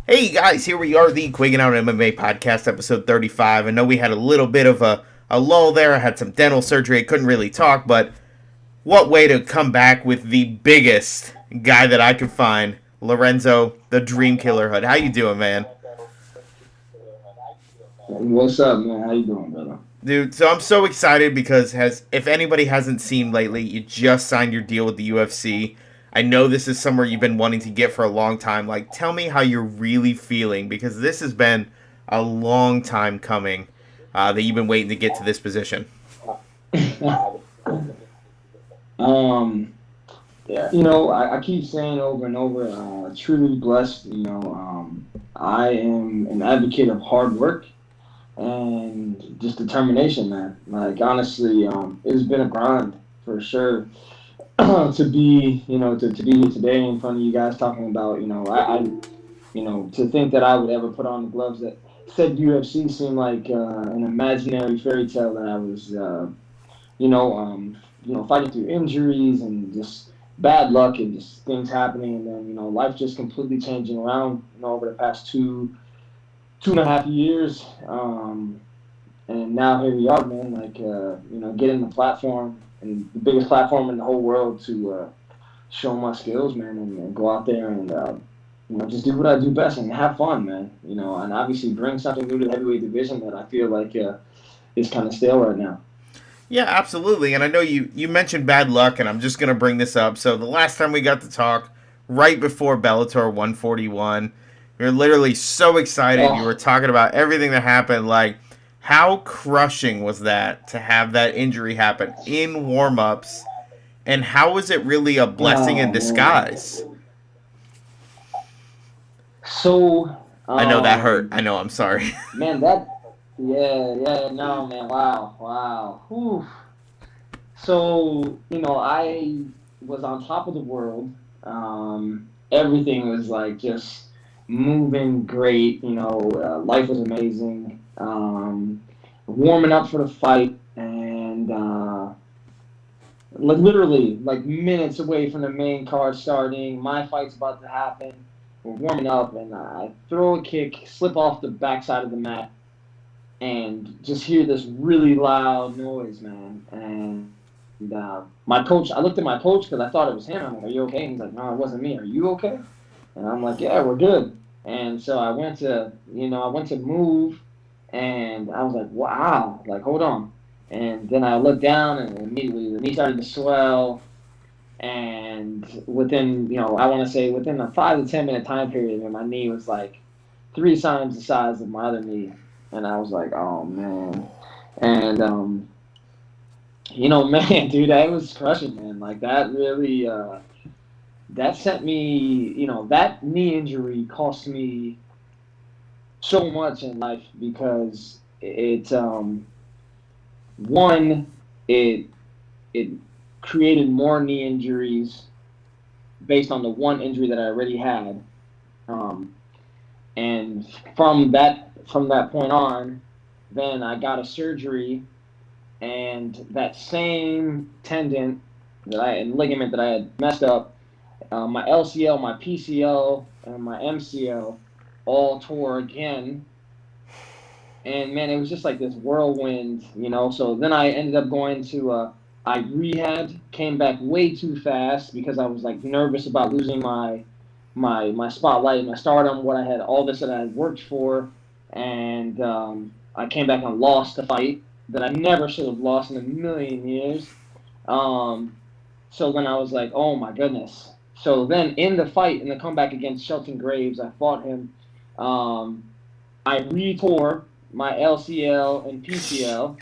Hey guys, here we are, the Quiggin Out MMA Podcast, episode 35. I know we had a little bit of a lull there. I had some dental surgery. I couldn't really talk, but what way to come back with the biggest guy that I could find, Lorenzo, the Dreamkiller Hood. How you doing, man? What's up, man? How you doing, brother? Dude, so I'm so excited because if anybody hasn't seen lately, you just signed your deal with the UFC. I know this is somewhere you've been wanting to get for a long time. Like, tell me how you're really feeling because this has been a long time coming that you've been waiting to get to this position. um, yeah, I keep saying over and over, truly blessed. I am an advocate of hard work and just determination, man. Like honestly, it's been a grind for sure to be, to be here today in front of you guys talking about, to think that I would ever put on the gloves that said UFC seemed like an imaginary fairy tale that I was. Fighting through injuries and just bad luck and just things happening, and then life just completely changing around, over the past 2.5 years, and now here we are, man. Like, getting the platform and the biggest platform in the whole world to show my skills, man, and go out there and just do what I do best and have fun, man. And obviously bring something new to the heavyweight division that I feel like is kind of stale right now. Yeah, absolutely. And I know you mentioned bad luck, and I'm just going to bring this up. So the last time we got to talk, right before Bellator 141, we were literally so excited. You were Oh, talking about everything that happened. Like, how crushing was that to have that injury happen in warm-ups? And how was it really a blessing in oh man. disguise? So, I know that hurt. I know, I'm sorry. man, yeah, no, man, wow, wow. Whew. So, I was on top of the world. Everything was like just moving great. Life was amazing. Warming up for the fight, and like literally like minutes away from the main card starting. My fight's about to happen. We're warming up, and I throw a kick, slip off the backside of the mat, and just hear this really loud noise, man. And my coach, I looked at my coach because I thought it was him. I'm like, "Are you okay?" And he's like, "No, it wasn't me. Are you okay?" And I'm like, "Yeah, we're good." And so I went to move, and I was like, "Wow!" Like, hold on. And then I looked down, and immediately the knee started to swell. And within, I want to say within a 5 to 10 minute time period, my knee was like 3 times the size of my other knee, and I was like, "Oh man!" And man, dude, that was crushing, man. Like that really, that sent me, that knee injury cost me so much in life because one, it it created more knee injuries based on the one injury that I already had. Um, and from that point on, then I got a surgery, and that same tendon and ligament that I had messed up, my LCL, my PCL, and my MCL all tore again. And man, it was just like this whirlwind, So then I ended up going to I rehabbed, came back way too fast because I was like nervous about losing my spotlight, my stardom, what I had, all this that I had worked for, and I came back and lost the fight that I never should have lost in a million years. Um, so then I was like, oh my goodness. So then in the fight, in the comeback against Shelton Graves, I fought him. Um, I retore my LCL and PCL.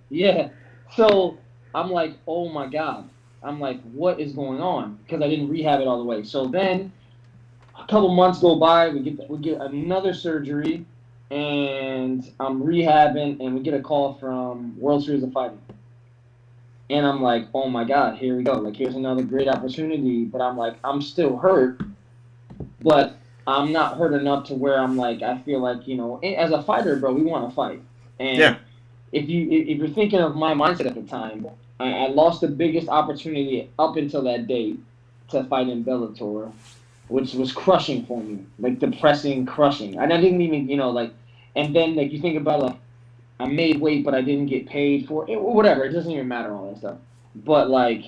Yeah. So I'm like, oh my God. I'm like, what is going on? Because I didn't rehab it all the way. So then a couple months go by, we get another surgery, and I'm rehabbing, and we get a call from World Series of Fighting. And I'm like, oh my God, here we go. Like, here's another great opportunity. But I'm like, I'm still hurt, but I'm not hurt enough to where I'm like, I feel like, as a fighter, bro, we want to fight. Yeah. And if you're thinking of my mindset at the time, I lost the biggest opportunity up until that date to fight in Bellator. which was crushing for me, like depressing, crushing. And I didn't even, and then like you think about like I made weight, but I didn't get paid for it, whatever. It doesn't even matter all that stuff. But like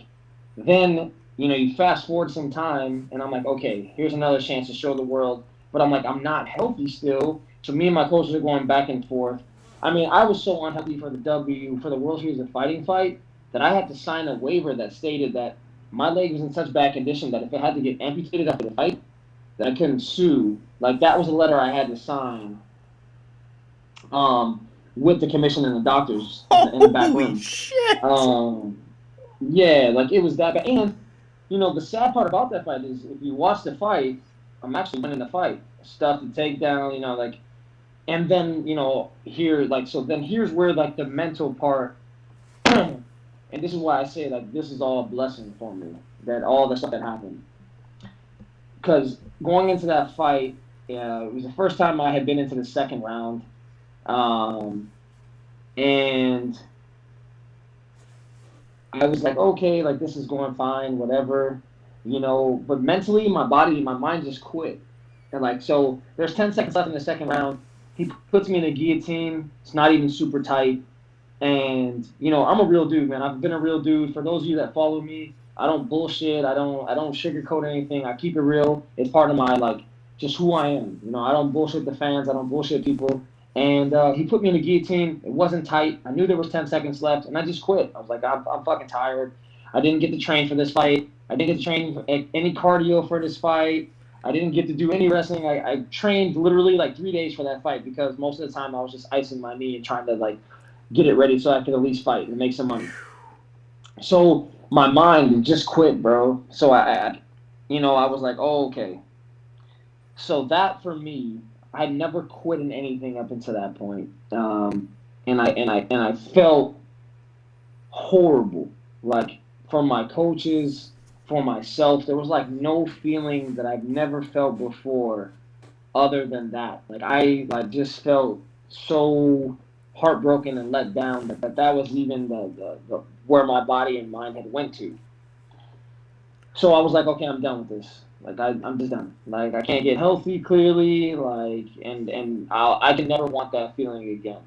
then you fast forward some time, and I'm like, okay, here's another chance to show the world. But I'm like, I'm not healthy still. So me and my coaches are going back and forth. I mean, I was so unhealthy for the World Series of Fighting fight that I had to sign a waiver that stated that my leg was in such bad condition that if it had to get amputated after the fight, that I couldn't sue. Like that was a letter I had to sign. With the commission and the doctors in the back Holy room. shit! Yeah, like it was that bad. And the sad part about that fight is if you watch the fight, I'm actually winning the fight. Stuff the takedown, like, and then here like so then here's where like the mental part, and this is why I say like this is all a blessing for me that all the stuff that happened. Because going into that fight, it was the first time I had been into the second round. And I was like, okay, like this is going fine, whatever, but mentally, my body, my mind just quit. And like, so there's 10 seconds left in the second round. He puts me in a guillotine. It's not even super tight. And, I'm a real dude, man. I've been a real dude. For those of you that follow me, I don't bullshit. I don't sugarcoat anything. I keep it real. It's part of my, like, just who I am. I don't bullshit the fans. I don't bullshit people. And he put me in the guillotine. It wasn't tight. I knew there was 10 seconds left, and I just quit. I was like, I'm fucking tired. I didn't get to train for this fight. I didn't get to train for any cardio for this fight. I didn't get to do any wrestling. I trained literally like 3 days for that fight because most of the time I was just icing my knee and trying to like get it ready so I could at least fight and make some money. So my mind just quit, bro. So I was like, oh, okay. So that for me, I had never quit in anything up until that point, and I felt horrible, like from my coaches, for myself. There was like no feeling that I've never felt before, other than that. Like I like just felt so heartbroken and let down that was even the where my body and mind had went to. So I was like, okay, I'm done with this. Like I'm just done. Like I can't get healthy clearly. Like and I can never want that feeling again.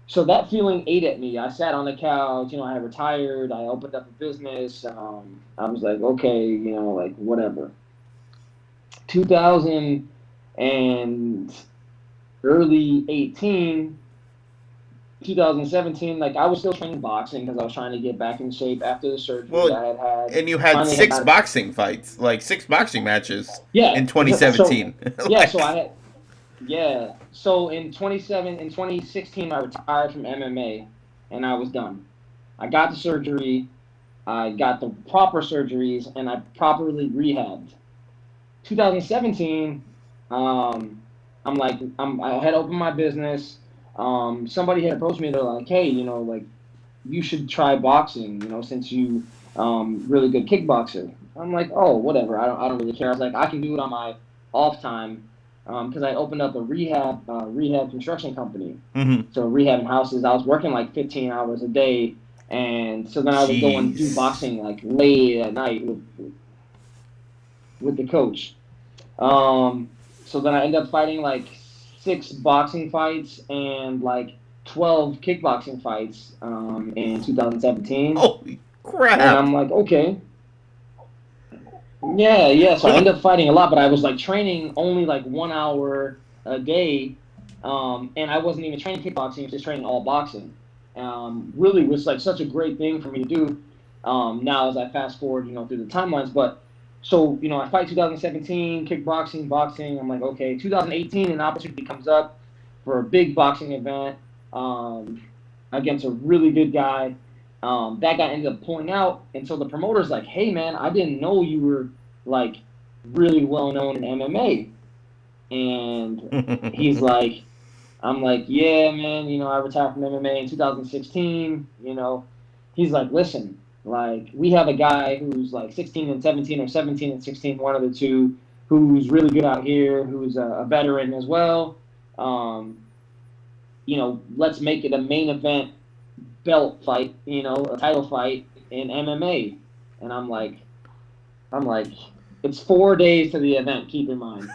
So that feeling ate at me. I sat on the couch. I retired. I opened up a business. I was like, okay, like whatever. 2000 and early 2017, like I was still training boxing because I was trying to get back in shape after the surgery Well, that I had had. and you had Finally six boxing fights, like 6 boxing matches Yeah. in 2017. Yeah, so I had so in 2016 I retired from MMA and I was done. I got the surgery, I got the proper surgeries, and I properly rehabbed. 2017, I had opened my business. Somebody had approached me. They're like, hey, like you should try boxing. Since you really good kickboxer. I'm like, oh, whatever. I don't really care. I was like, I can do it on my off time because I opened up a rehab construction company. Mm-hmm. So rehabbing houses. I was working like 15 hours a day, and so then I would go and do boxing like late at night with the coach. So then I ended up fighting like 6 boxing fights and like 12 kickboxing fights in 2017. Holy crap! And I'm like, okay. Yeah. So I ended up fighting a lot, but I was like training only like 1 hour a day. And I wasn't even training kickboxing, I was just training all boxing. Really was like such a great thing for me to do now as I fast forward, through the timelines. But so, I fight 2017, kickboxing, boxing. I'm like, okay, 2018, an opportunity comes up for a big boxing event against a really good guy. That guy ended up pulling out. And so the promoter's like, hey, man, I didn't know you were, like, really well known in MMA. And he's like, I'm like, yeah, man, I retired from MMA in 2016. He's like, listen. Like, we have a guy who's like 16 and 17 or 17 and 16, one of the two, who's really good out here, who's a veteran as well. Let's make it a main event belt fight, a title fight in MMA. And I'm like, It's 4 days to the event, keep in mind.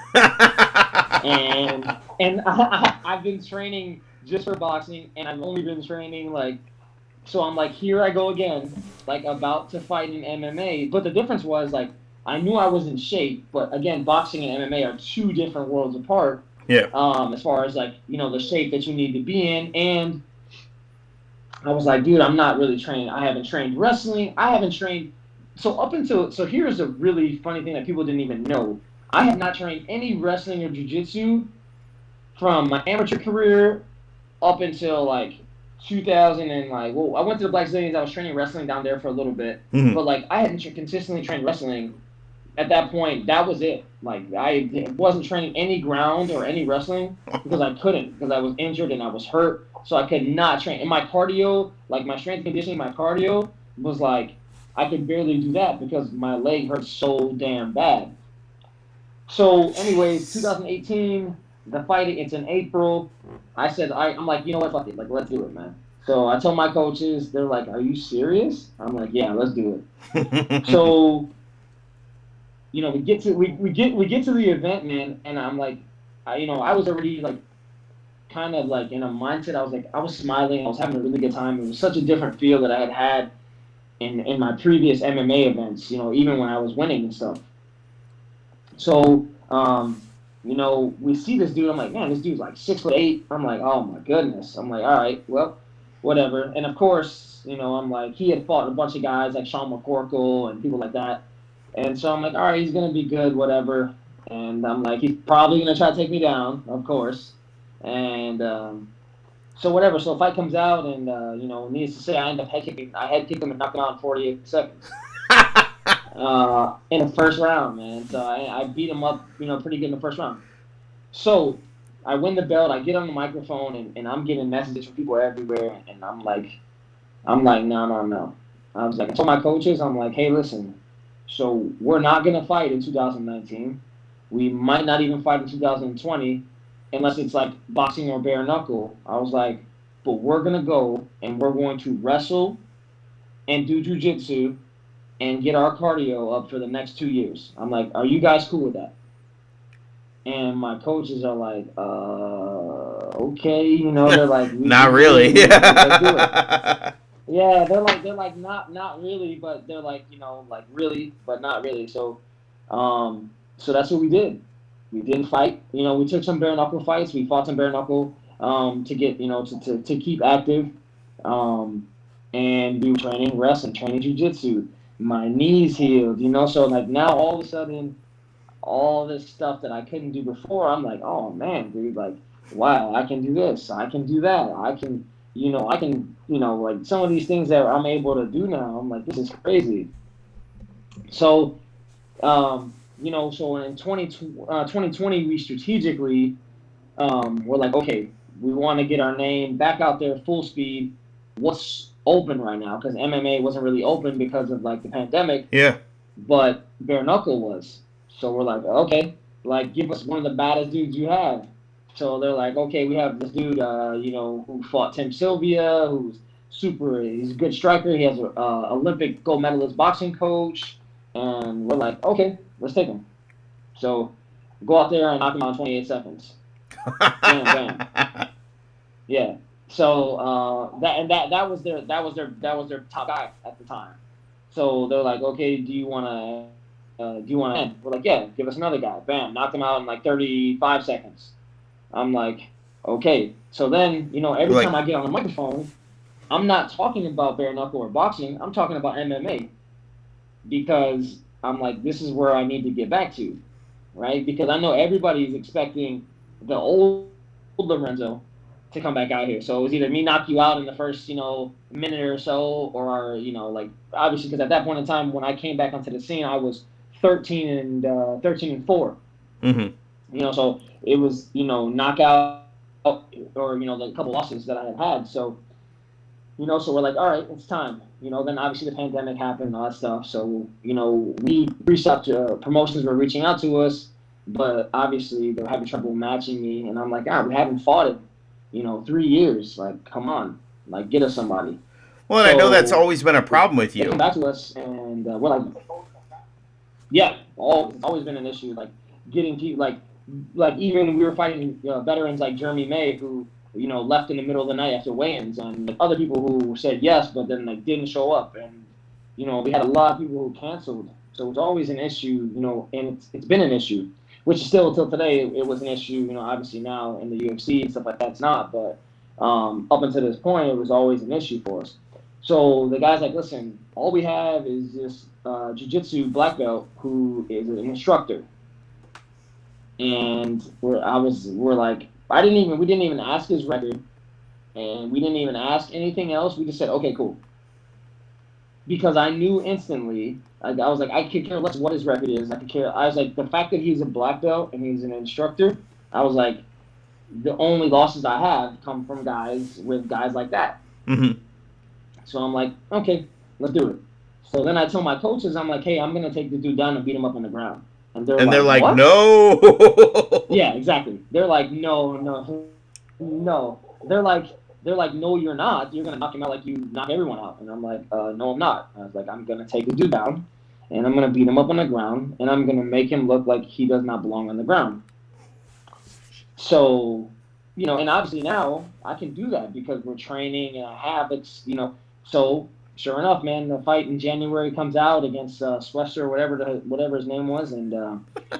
And I've been training just for boxing, and I've only been training like, so I'm like, here I go again, like about to fight in MMA. But the difference was like, I knew I was in shape, but again, boxing and MMA are two different worlds apart. Yeah. As far as like, the shape that you need to be in. And I was like, dude, I'm not really trained. I haven't trained wrestling. I haven't trained. So here's a really funny thing that people didn't even know. I have not trained any wrestling or jiu-jitsu from my amateur career up until like 2000 and like, well, I went to the Black Zillions. I was training wrestling down there for a little bit, but like I hadn't consistently trained wrestling at that point. That was it. Like I wasn't training any ground or any wrestling because I couldn't, because I was injured and I was hurt, so I could not train. And my cardio, like my strength conditioning, my cardio was like I could barely do that because my leg hurt so damn bad. So, anyways, 2018, the fight, it's in April. I said, I'm like, you know what, fuck it, like, let's do it, man. So I told my coaches, they're like, are you serious? I'm like, yeah, let's do it. So, we get to the event, man, and I'm like, I was already like, kind of like in a mindset. I was smiling, I was having a really good time. It was such a different feel that I had in my previous MMA events, even when I was winning and stuff. So, we see this dude. I'm like, man, this dude's like 6'8". I'm like, oh my goodness. I'm like, all right, well, whatever. And of course, I'm like, he had fought a bunch of guys like Sean McCorkle and people like that. And so I'm like, all right, he's gonna be good, whatever. And I'm like, he's probably gonna try to take me down, of course. And so whatever. So the fight comes out, and needless to say, I end up head kicking him and knocking him out in 48 seconds. In the first round, man. So I beat him up, pretty good in the first round. So I win the belt. I get on the microphone, and I'm getting messages from people everywhere. And I'm like, no. I was like, I told my coaches, I'm like, hey, listen. So we're not gonna fight in 2019. We might not even fight in 2020, unless it's like boxing or bare knuckle. I was like, but we're gonna go and we're going to wrestle and do jujitsu and get our cardio up for the next 2 years. I'm like, are you guys cool with that? And my coaches are like, okay, they're like, not really. Let's do it. Yeah, they're like, not really, but they're like, like really, but not really. So, so that's what we did. We didn't fight. We took some bare knuckle fights. We fought some bare knuckle, to get, to keep active, and do training wrestling, training jiu-jitsu. My knees healed, so like now all of a sudden, all this stuff that I couldn't do before, I'm like, oh man, dude, like, wow, I can do this, I can do that, I can, like some of these things that I'm able to do now, I'm like, this is crazy. So, so in 2020, we strategically, we're like, okay, we want to get our name back out there full speed. What's open right now? Because MMA wasn't really open because of like the pandemic. Yeah. But bare knuckle was. So we're like, okay, like give us one of the baddest dudes you have. So they're like, okay, we have this dude, who fought Tim Sylvia, he's a good striker. He has a Olympic gold medalist boxing coach, and we're like, okay, let's take him. So go out there and knock him out in 28 seconds. Bam, bam. Yeah. So that was their top guy at the time. So they're like, okay, do you want to end? We're like, yeah, give us another guy. Bam, knocked him out in like 35 seconds. I'm like, okay. So then, every time I get on the microphone, I'm not talking about bare knuckle or boxing. I'm talking about MMA, because I'm like, this is where I need to get back to, right? Because I know everybody's expecting the old Lorenzo to come back out here. So it was either me knock you out in the first, minute or so, or, like, obviously, because at that point in time, when I came back onto the scene, I was 13 and 4. Mm-hmm. So it was, knockout or, the couple losses that I had. So, so we're like, all right, it's time. Then obviously the pandemic happened and all that stuff. So, we reached out to promotions were reaching out to us, but obviously they were having trouble matching me. And I'm like, we haven't fought it. 3 years, like, come on, like, get us somebody. Well, so, I know that's always been a problem with you. They came back to us, and we're like, yeah, It's always been an issue. Like getting people, like even we were fighting veterans like Jeremy May, who left in the middle of the night after weigh-ins, and like other people who said yes, but then like didn't show up, and we had a lot of people who canceled. So it's always an issue, and it's been an issue, which is still till today. It was an issue, obviously now in the UFC and stuff like that, it's not, but up until this point, it was always an issue for us. So the guy's like, listen, all we have is this jiu-jitsu black belt who is an instructor. And we didn't even ask his record, and we didn't even ask anything else. We just said, okay, cool. Because I knew instantly, I was like, I could care less what his record is. I was like, the fact that he's a black belt and he's an instructor, I was like, the only losses I have come from guys like that. Mm-hmm. So I'm like, okay, let's do it. So then I tell my coaches, I'm like, hey, I'm going to take the dude down and beat him up on the ground. And they're like, what? No. Yeah, exactly. They're like, no. They're like, no, you're not. You're going to knock him out like you knock everyone out. And I'm like, no, I'm not. I was like, I'm going to take the dude down, and I'm going to beat him up on the ground, and I'm going to make him look like he does not belong on the ground. So, and obviously now I can do that because we're training and I have it's, so sure enough, man, the fight in January comes out against Swester or whatever his name was, and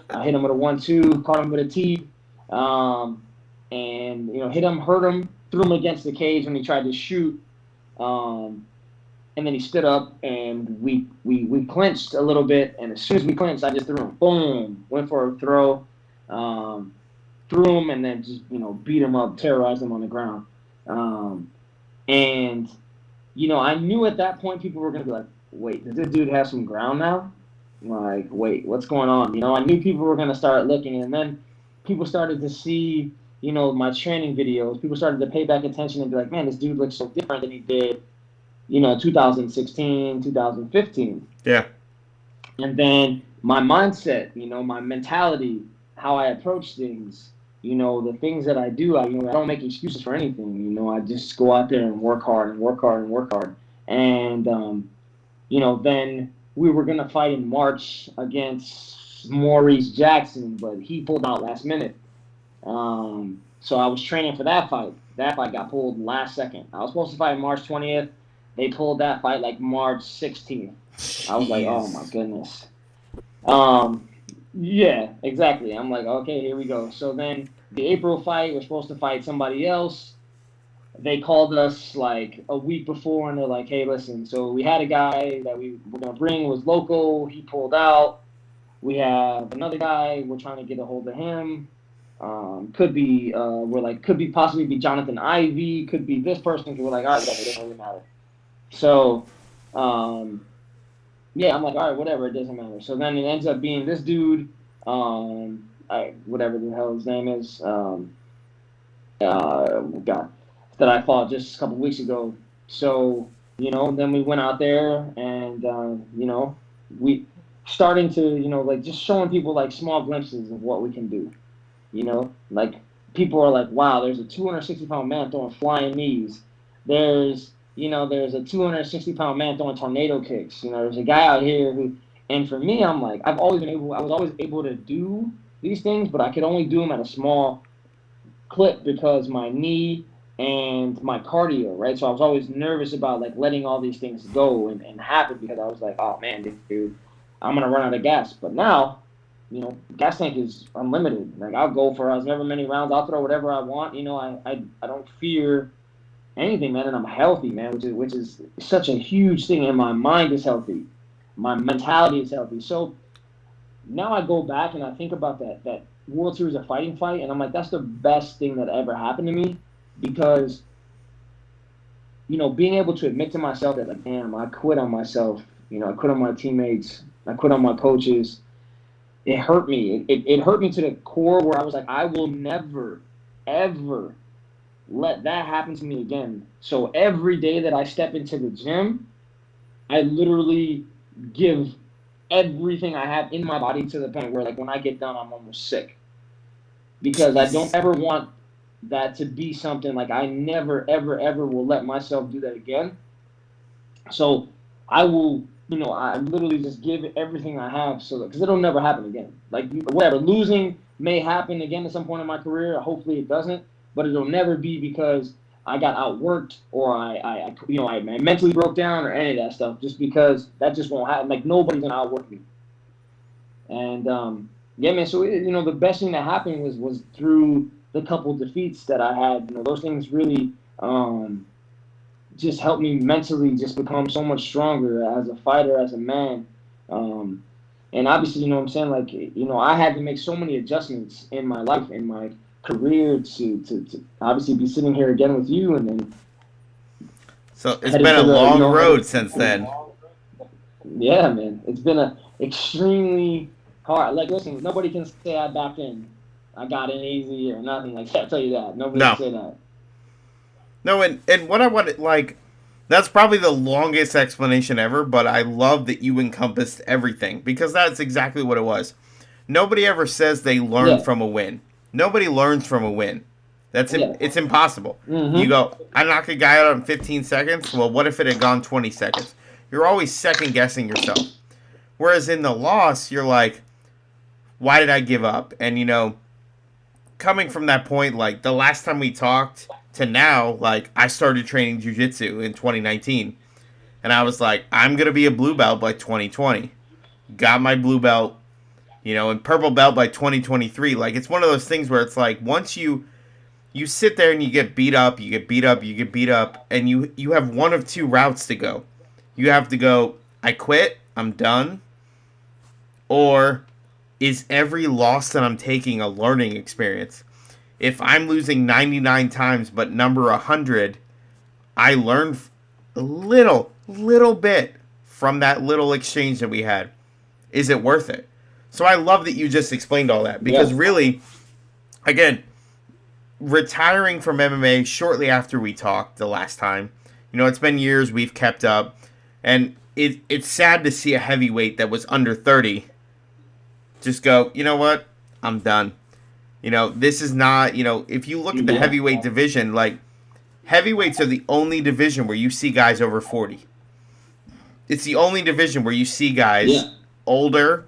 I hit him with a 1-2, caught him with a T, and hit him, hurt him, threw him against the cage when he tried to shoot, and then he stood up and we clinched a little bit, and as soon as we clinched, I just threw him, boom, went for a throw, threw him, and then just beat him up, terrorized him on the ground, and. I knew at that point people were going to be like, wait, does this dude have some ground now? Like, wait, what's going on? I knew people were going to start looking, and then people started to see, my training videos. People started to pay back attention and be like, man, this dude looks so different than he did, 2016, 2015. Yeah. And then my mindset, my mentality, how I approach things, the things that I do, I don't make excuses for anything. I just go out there and work hard and work hard and work hard. And, then we were going to fight in March against Maurice Jackson, but he pulled out last minute. So I was training for that fight. That fight got pulled last second. I was supposed to fight March 20th. They pulled that fight like March 16th. Jeez. I was like, oh my goodness. Yeah, exactly. I'm like, okay, here we go. So then the April fight, we're supposed to fight somebody else. They called us like a week before, and they're like, hey, listen, so we had a guy that we were going to bring, was local. He pulled out. We have another guy. We're trying to get a hold of him. Could be possibly be Jonathan Ivey. Could be this person. We're like, all right, whatever, it doesn't really matter. So, yeah, I'm like, all right, whatever, it doesn't matter. So then it ends up being this dude, whatever the hell his name is, God, that I fought just a couple weeks ago. So, then we went out there and, we starting to, like just showing people like small glimpses of what we can do. Like people are like, wow, there's a 260-pound man throwing flying knees. There's a 260-pound man throwing tornado kicks. There's a guy out here who, and for me, I'm like, I was always able to do these things, but I could only do them at a small clip because my knee and my cardio, right? So I was always nervous about like letting all these things go and happen because I was like, oh man, dude, I'm going to run out of gas. But now, gas tank is unlimited. Like I'll go for however many rounds, I'll throw whatever I want. I don't fear anything, man, and I'm healthy, man, which is such a huge thing. And my mind is healthy, my mentality is healthy. So now I go back and I think about that World Series of Fighting fight, and I'm like, that's the best thing that ever happened to me because, being able to admit to myself that like, damn, I quit on myself. I quit on my teammates. I quit on my coaches. It hurt me. It hurt me to the core where I was like, I will never, ever let that happen to me again. So every day that I step into the gym, I literally give everything I have in my body to the point where like when I get done, I'm almost sick. Because I don't ever want that to be something like I never, ever, ever will let myself do that again. So I will I literally just give everything I have, so because it'll never happen again. Like whatever, losing may happen again at some point in my career. Hopefully it doesn't, but it'll never be because I got outworked or I mentally broke down or any of that stuff. Just because that just won't happen. Like nobody's gonna outwork me. And yeah, man. So the best thing that happened was through the couple defeats that I had. Those things really just helped me mentally just become so much stronger as a fighter, as a man. And obviously, what I'm saying, like, I had to make so many adjustments in my life, in my career to obviously be sitting here again with you and then. So it's been a long road since then. Yeah, man. It's been a extremely hard. Like, listen, nobody can say I back in. I got in easy or nothing like that. I'll tell you that. Nobody can say that. No, and what I wanted, like, that's probably the longest explanation ever, but I love that you encompassed everything, because that's exactly what it was. Nobody ever says they learn from a win. Nobody learns from a win. It's impossible. Mm-hmm. You go, I knock a guy out in 15 seconds. Well, what if it had gone 20 seconds? You're always second guessing yourself. Whereas in the loss, you're like, why did I give up? And coming from that point, like the last time we talked to now, like I started training jiu-jitsu in 2019. And I was like, I'm going to be a blue belt by 2020. Got my blue belt, and purple belt by 2023. Like, it's one of those things where it's like, once you sit there and you get beat up, and you have one of two routes to go. You have to go, I quit, I'm done. Or is every loss that I'm taking a learning experience? If I'm losing 99 times but number 100, I learned a little bit from that little exchange that we had. Is it worth it? So I love that you just explained all that, because really, again, retiring from MMA shortly after we talked the last time, it's been years, we've kept up, and it's sad to see a heavyweight that was under 30 just go, you know what, I'm done. This is not, if you look at the heavyweight division, like, heavyweights are the only division where you see guys over 40. It's the only division where you see guys older.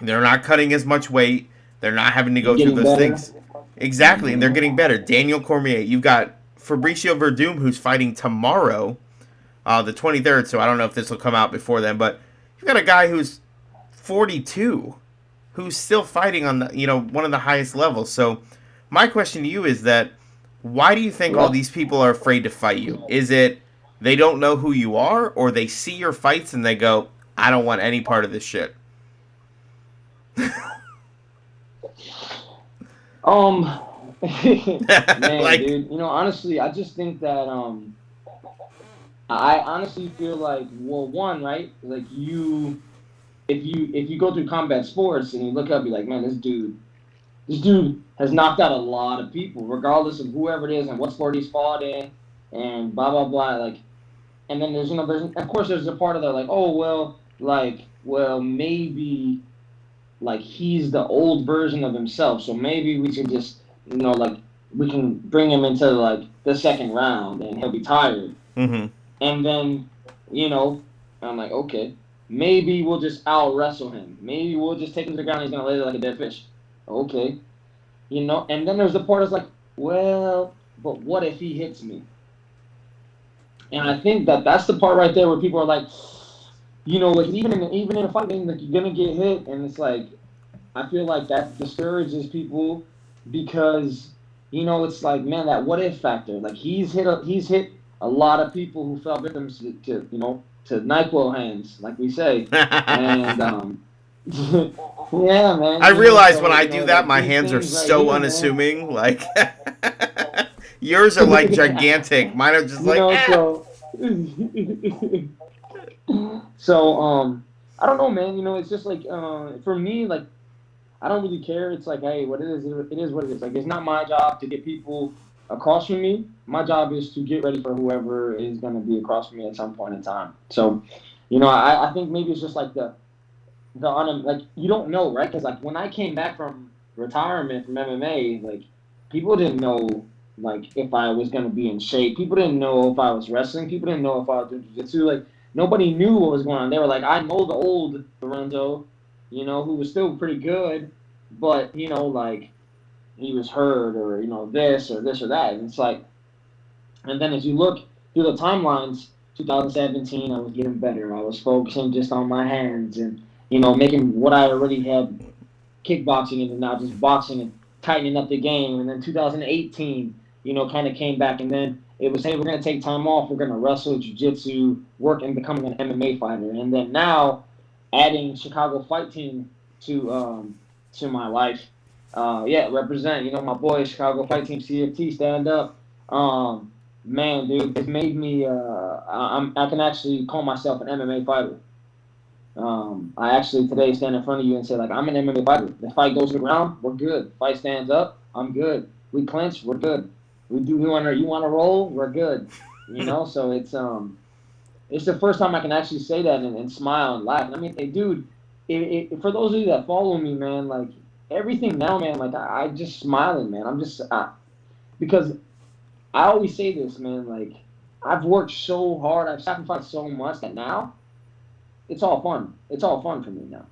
They're not cutting as much weight. They're not having to go through those things. Exactly, and they're getting better. Daniel Cormier. You've got Fabricio Verdum, who's fighting tomorrow, the 23rd, so I don't know if this will come out before then, but you've got a guy who's 42 who's still fighting on the, one of the highest levels. So my question to you is that, why do you think all these people are afraid to fight you? Is it they don't know who you are, or they see your fights and they go, I don't want any part of this shit? Man, dude, honestly, I just think that I honestly feel like, well, one, right, like if you go through combat sports and you look up, you're like, man, this dude has knocked out a lot of people, regardless of whoever it is and what sport he's fought in, and blah blah blah. Like, and then there's of course there's a part of that, like, oh well maybe like he's the old version of himself, so maybe we should just like we can bring him into like the second round and he'll be tired. Mm-hmm. And then I'm like, okay, maybe we'll just out wrestle him. Maybe we'll just take him to the ground and he's gonna lay there like a dead fish. Okay. And then there's the part that's like, well, but what if he hits me? And I think that's the part right there where people are like, like even in a fight game, like you're gonna get hit, and it's like, I feel like that discourages people because it's like, man, that what if factor. Like he's hit a lot of people who fell victims to NyQuil hands, like we say, and yeah, man. I realize when I do that, my hands are so unassuming. Man. Like yours are like gigantic. Mine are just like. So I don't know, man. It's just like for me, like I don't really care. It's like, hey, what it is what it is. Like it's not my job to get people across from me. My job is to get ready for whoever is going to be across from me at some point in time. So, I think maybe it's just like like you don't know, right? Because like when I came back from retirement from MMA, like people didn't know like if I was going to be in shape. People didn't know if I was wrestling. People didn't know if I was doing jiu-jitsu. Like nobody knew what was going on. They were like, I know the old Lorenzo, who was still pretty good, but like he was hurt or this or this or that. And it's like, and then as you look through the timelines, 2017, I was getting better. I was focusing just on my hands and making what I already had kickboxing and now just boxing and tightening up the game. And then 2018, kind of came back, and then it was, hey, we're going to take time off. We're going to wrestle, jiu-jitsu, work, and becoming an MMA fighter. And then now adding Chicago Fight Team to my life. Represent, my boys, Chicago Fight Team, CFT, stand up. Man, dude, it's made me, I can actually call myself an MMA fighter. I actually today stand in front of you and say, like, I'm an MMA fighter. The fight goes to the ground, we're good. Fight stands up, I'm good. We clinch, we're good. You want to roll, we're good. So it's the first time I can actually say that and smile and laugh. And I mean, hey, dude, for those of you that follow me, man, like everything now, man, like I just smiling, man. I'm just because I always say this, man, like I've worked so hard, I've sacrificed so much that now it's all fun. It's all fun for me now.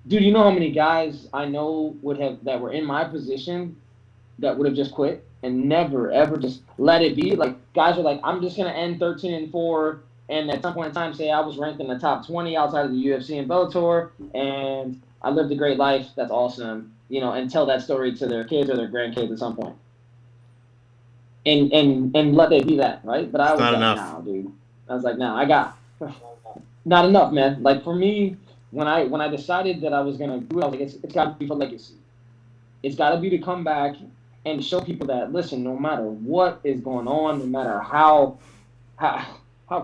Dude, you know how many guys I know that were in my position that would have just quit and never ever just let it be? Like guys are like, I'm just gonna end 13-4, and at some point in time say I was ranked in the top 20 outside of the UFC and Bellator, and I lived a great life. That's awesome, and tell that story to their kids or their grandkids at some point. And let it be that, right? But I was like, nah, dude. I was like, nah, I got not enough, man. Like for me, when I decided that I was gonna do it, I was like, it's got to be for legacy. It's got to be to come back and show people that, listen, no matter what is going on, no matter how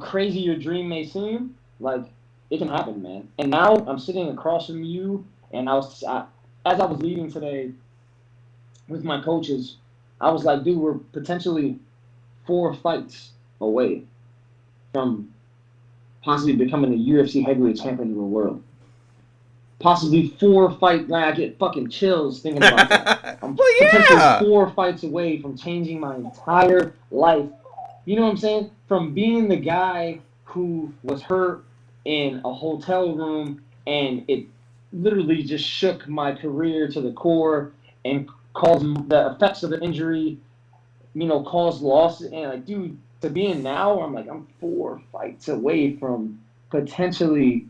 crazy your dream may seem, like it can happen, man. And now I'm sitting across from you, and as I was leaving today with my coaches, I was like, dude, we're potentially 4 fights away from possibly becoming the UFC heavyweight champion of the world. Possibly 4 fights. I get fucking chills thinking about that. I'm potentially 4 fights away from changing my entire life. You know what I'm saying? From being the guy who was hurt in a hotel room and it literally just shook my career to the core and caused the effects of the injury, caused loss. And like, dude, to being now, I'm 4 fights away from potentially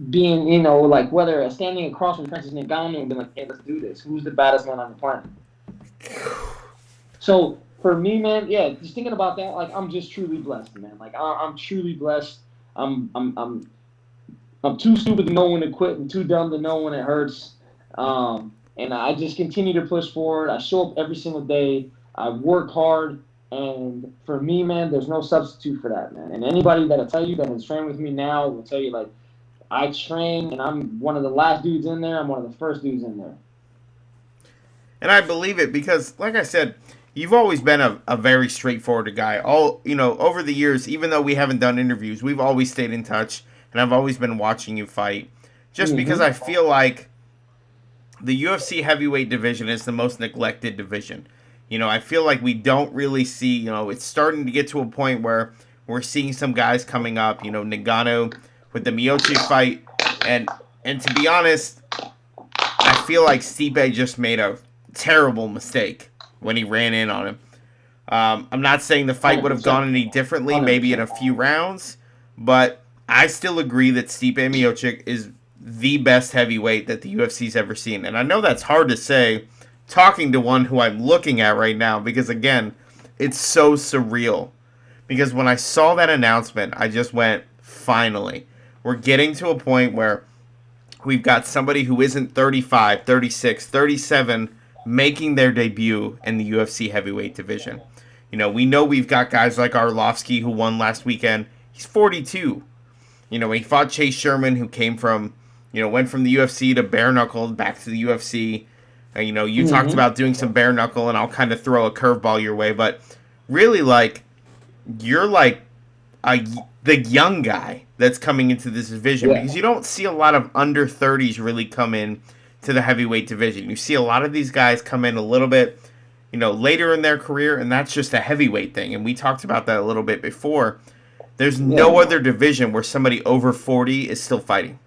being, like whether standing across from Francis Ngannou and being like, hey, let's do this. Who's the baddest man on the planet? So for me, man, yeah, just thinking about that, like I'm just truly blessed, man. Like I'm truly blessed. I'm too stupid to know when to quit and too dumb to know when it hurts. And I just continue to push forward. I show up every single day. I work hard. And for me, man, there's no substitute for that, man. And anybody that'll tell you that has trained with me now will tell you, like, I train, and I'm one of the last dudes in there. I'm one of the first dudes in there. And I believe it because, like I said, you've always been a very straightforward guy. Over the years, even though we haven't done interviews, we've always stayed in touch, and I've always been watching you fight. Just because I feel like the UFC heavyweight division is the most neglected division. I feel like we don't really see, it's starting to get to a point where we're seeing some guys coming up, Ngannou with the Miocic fight, and to be honest, I feel like Stipe just made a terrible mistake when he ran in on him. I'm not saying the fight would have gone any differently, maybe in a few rounds, but I still agree that Stipe Miocic is the best heavyweight that the UFC's ever seen. And I know that's hard to say, talking to one who I'm looking at right now, because again, it's so surreal. Because when I saw that announcement, I just went, finally. We're getting to a point where we've got somebody who isn't 35, 36, 37 making their debut in the UFC heavyweight division. We know we've got guys like Arlovsky who won last weekend. He's 42. He fought Chase Sherman, who came from, went from the UFC to bare-knuckle back to the UFC. You talked about doing some bare-knuckle, and I'll kind of throw a curveball your way. But really, like, you're like the young guy that's coming into this division because you don't see a lot of under 30s really come in to the heavyweight division. You see a lot of these guys come in a little bit, later in their career, and that's just a heavyweight thing. And we talked about that a little bit before. There's no other division where somebody over 40 is still fighting.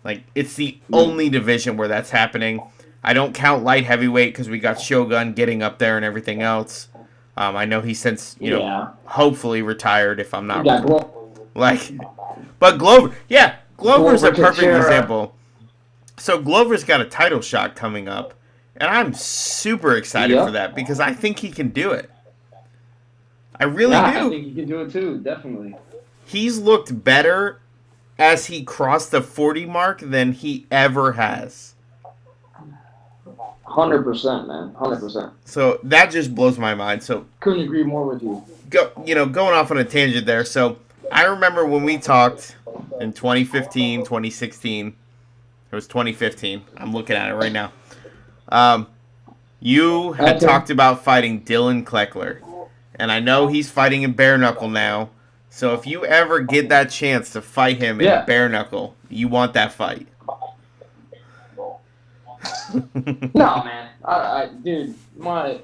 Like, it's the only division where that's happening. I don't count light heavyweight because we got Shogun getting up there and everything else. I know he's since, hopefully retired if I'm not wrong. But Glover, Glover's a perfect example. So Glover's got a title shot coming up, and I'm super excited for that because I think he can do it. I really do. I think he can do it too, definitely. He's looked better as he crossed the 40 mark than he ever has. 100%, man. 100%. So that just blows my mind. So couldn't agree more with you. Going off on a tangent there. So I remember when we talked in 2015, 2016. It was 2015. I'm looking at it right now. You had talked about fighting Dylan Kleckler. And I know he's fighting in bare-knuckle now. So if you ever get that chance to fight him in bare-knuckle, you want that fight. No, man. My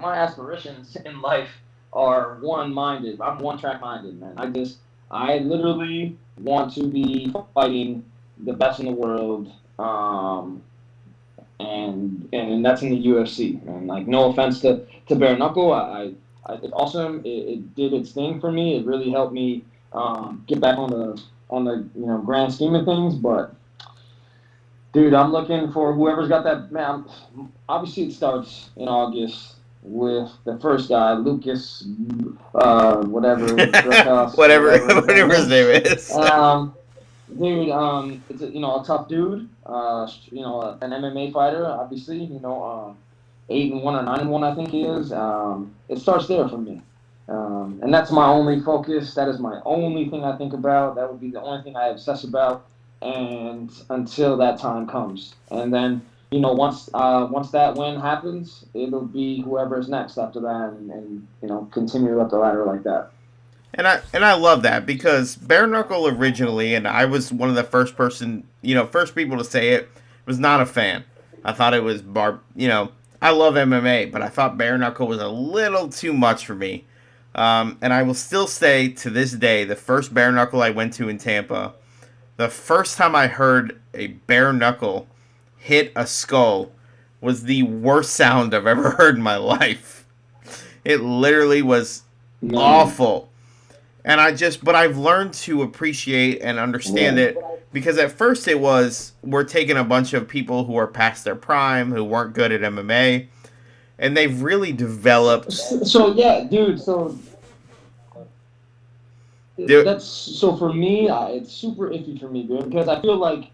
aspirations in life are one-minded. I'm one-track-minded, man. I literally want to be fighting the best in the world, and that's in the UFC. And like, no offense to bare knuckle, it's awesome. It did its thing for me. It really helped me get back on the grand scheme of things. But dude, I'm looking for whoever's got that. Man, obviously it starts in August with the first guy, Lucas, whatever his name is. Dude, it's a tough dude. An MMA fighter, obviously. 8-1 or 9-1, I think he is. It starts there for me, and that's my only focus. That is my only thing I think about. That would be the only thing I obsess about, and until that time comes, and then once that win happens, it'll be whoever is next after that, and continue up the ladder like that. And I love that because bare knuckle originally, and I was one of the first people to say it, was not a fan. I thought it was I love MMA, but I thought bare knuckle was a little too much for me. And I will still say to this day, the first bare knuckle I went to in Tampa, the first time I heard a bare knuckle hit a skull was the worst sound I've ever heard in my life. It literally was awful. And but I've learned to appreciate and understand it, because at first it was, we're taking a bunch of people who are past their prime, who weren't good at MMA, and they've really developed. So for me, it's super iffy for me, dude, because I feel like,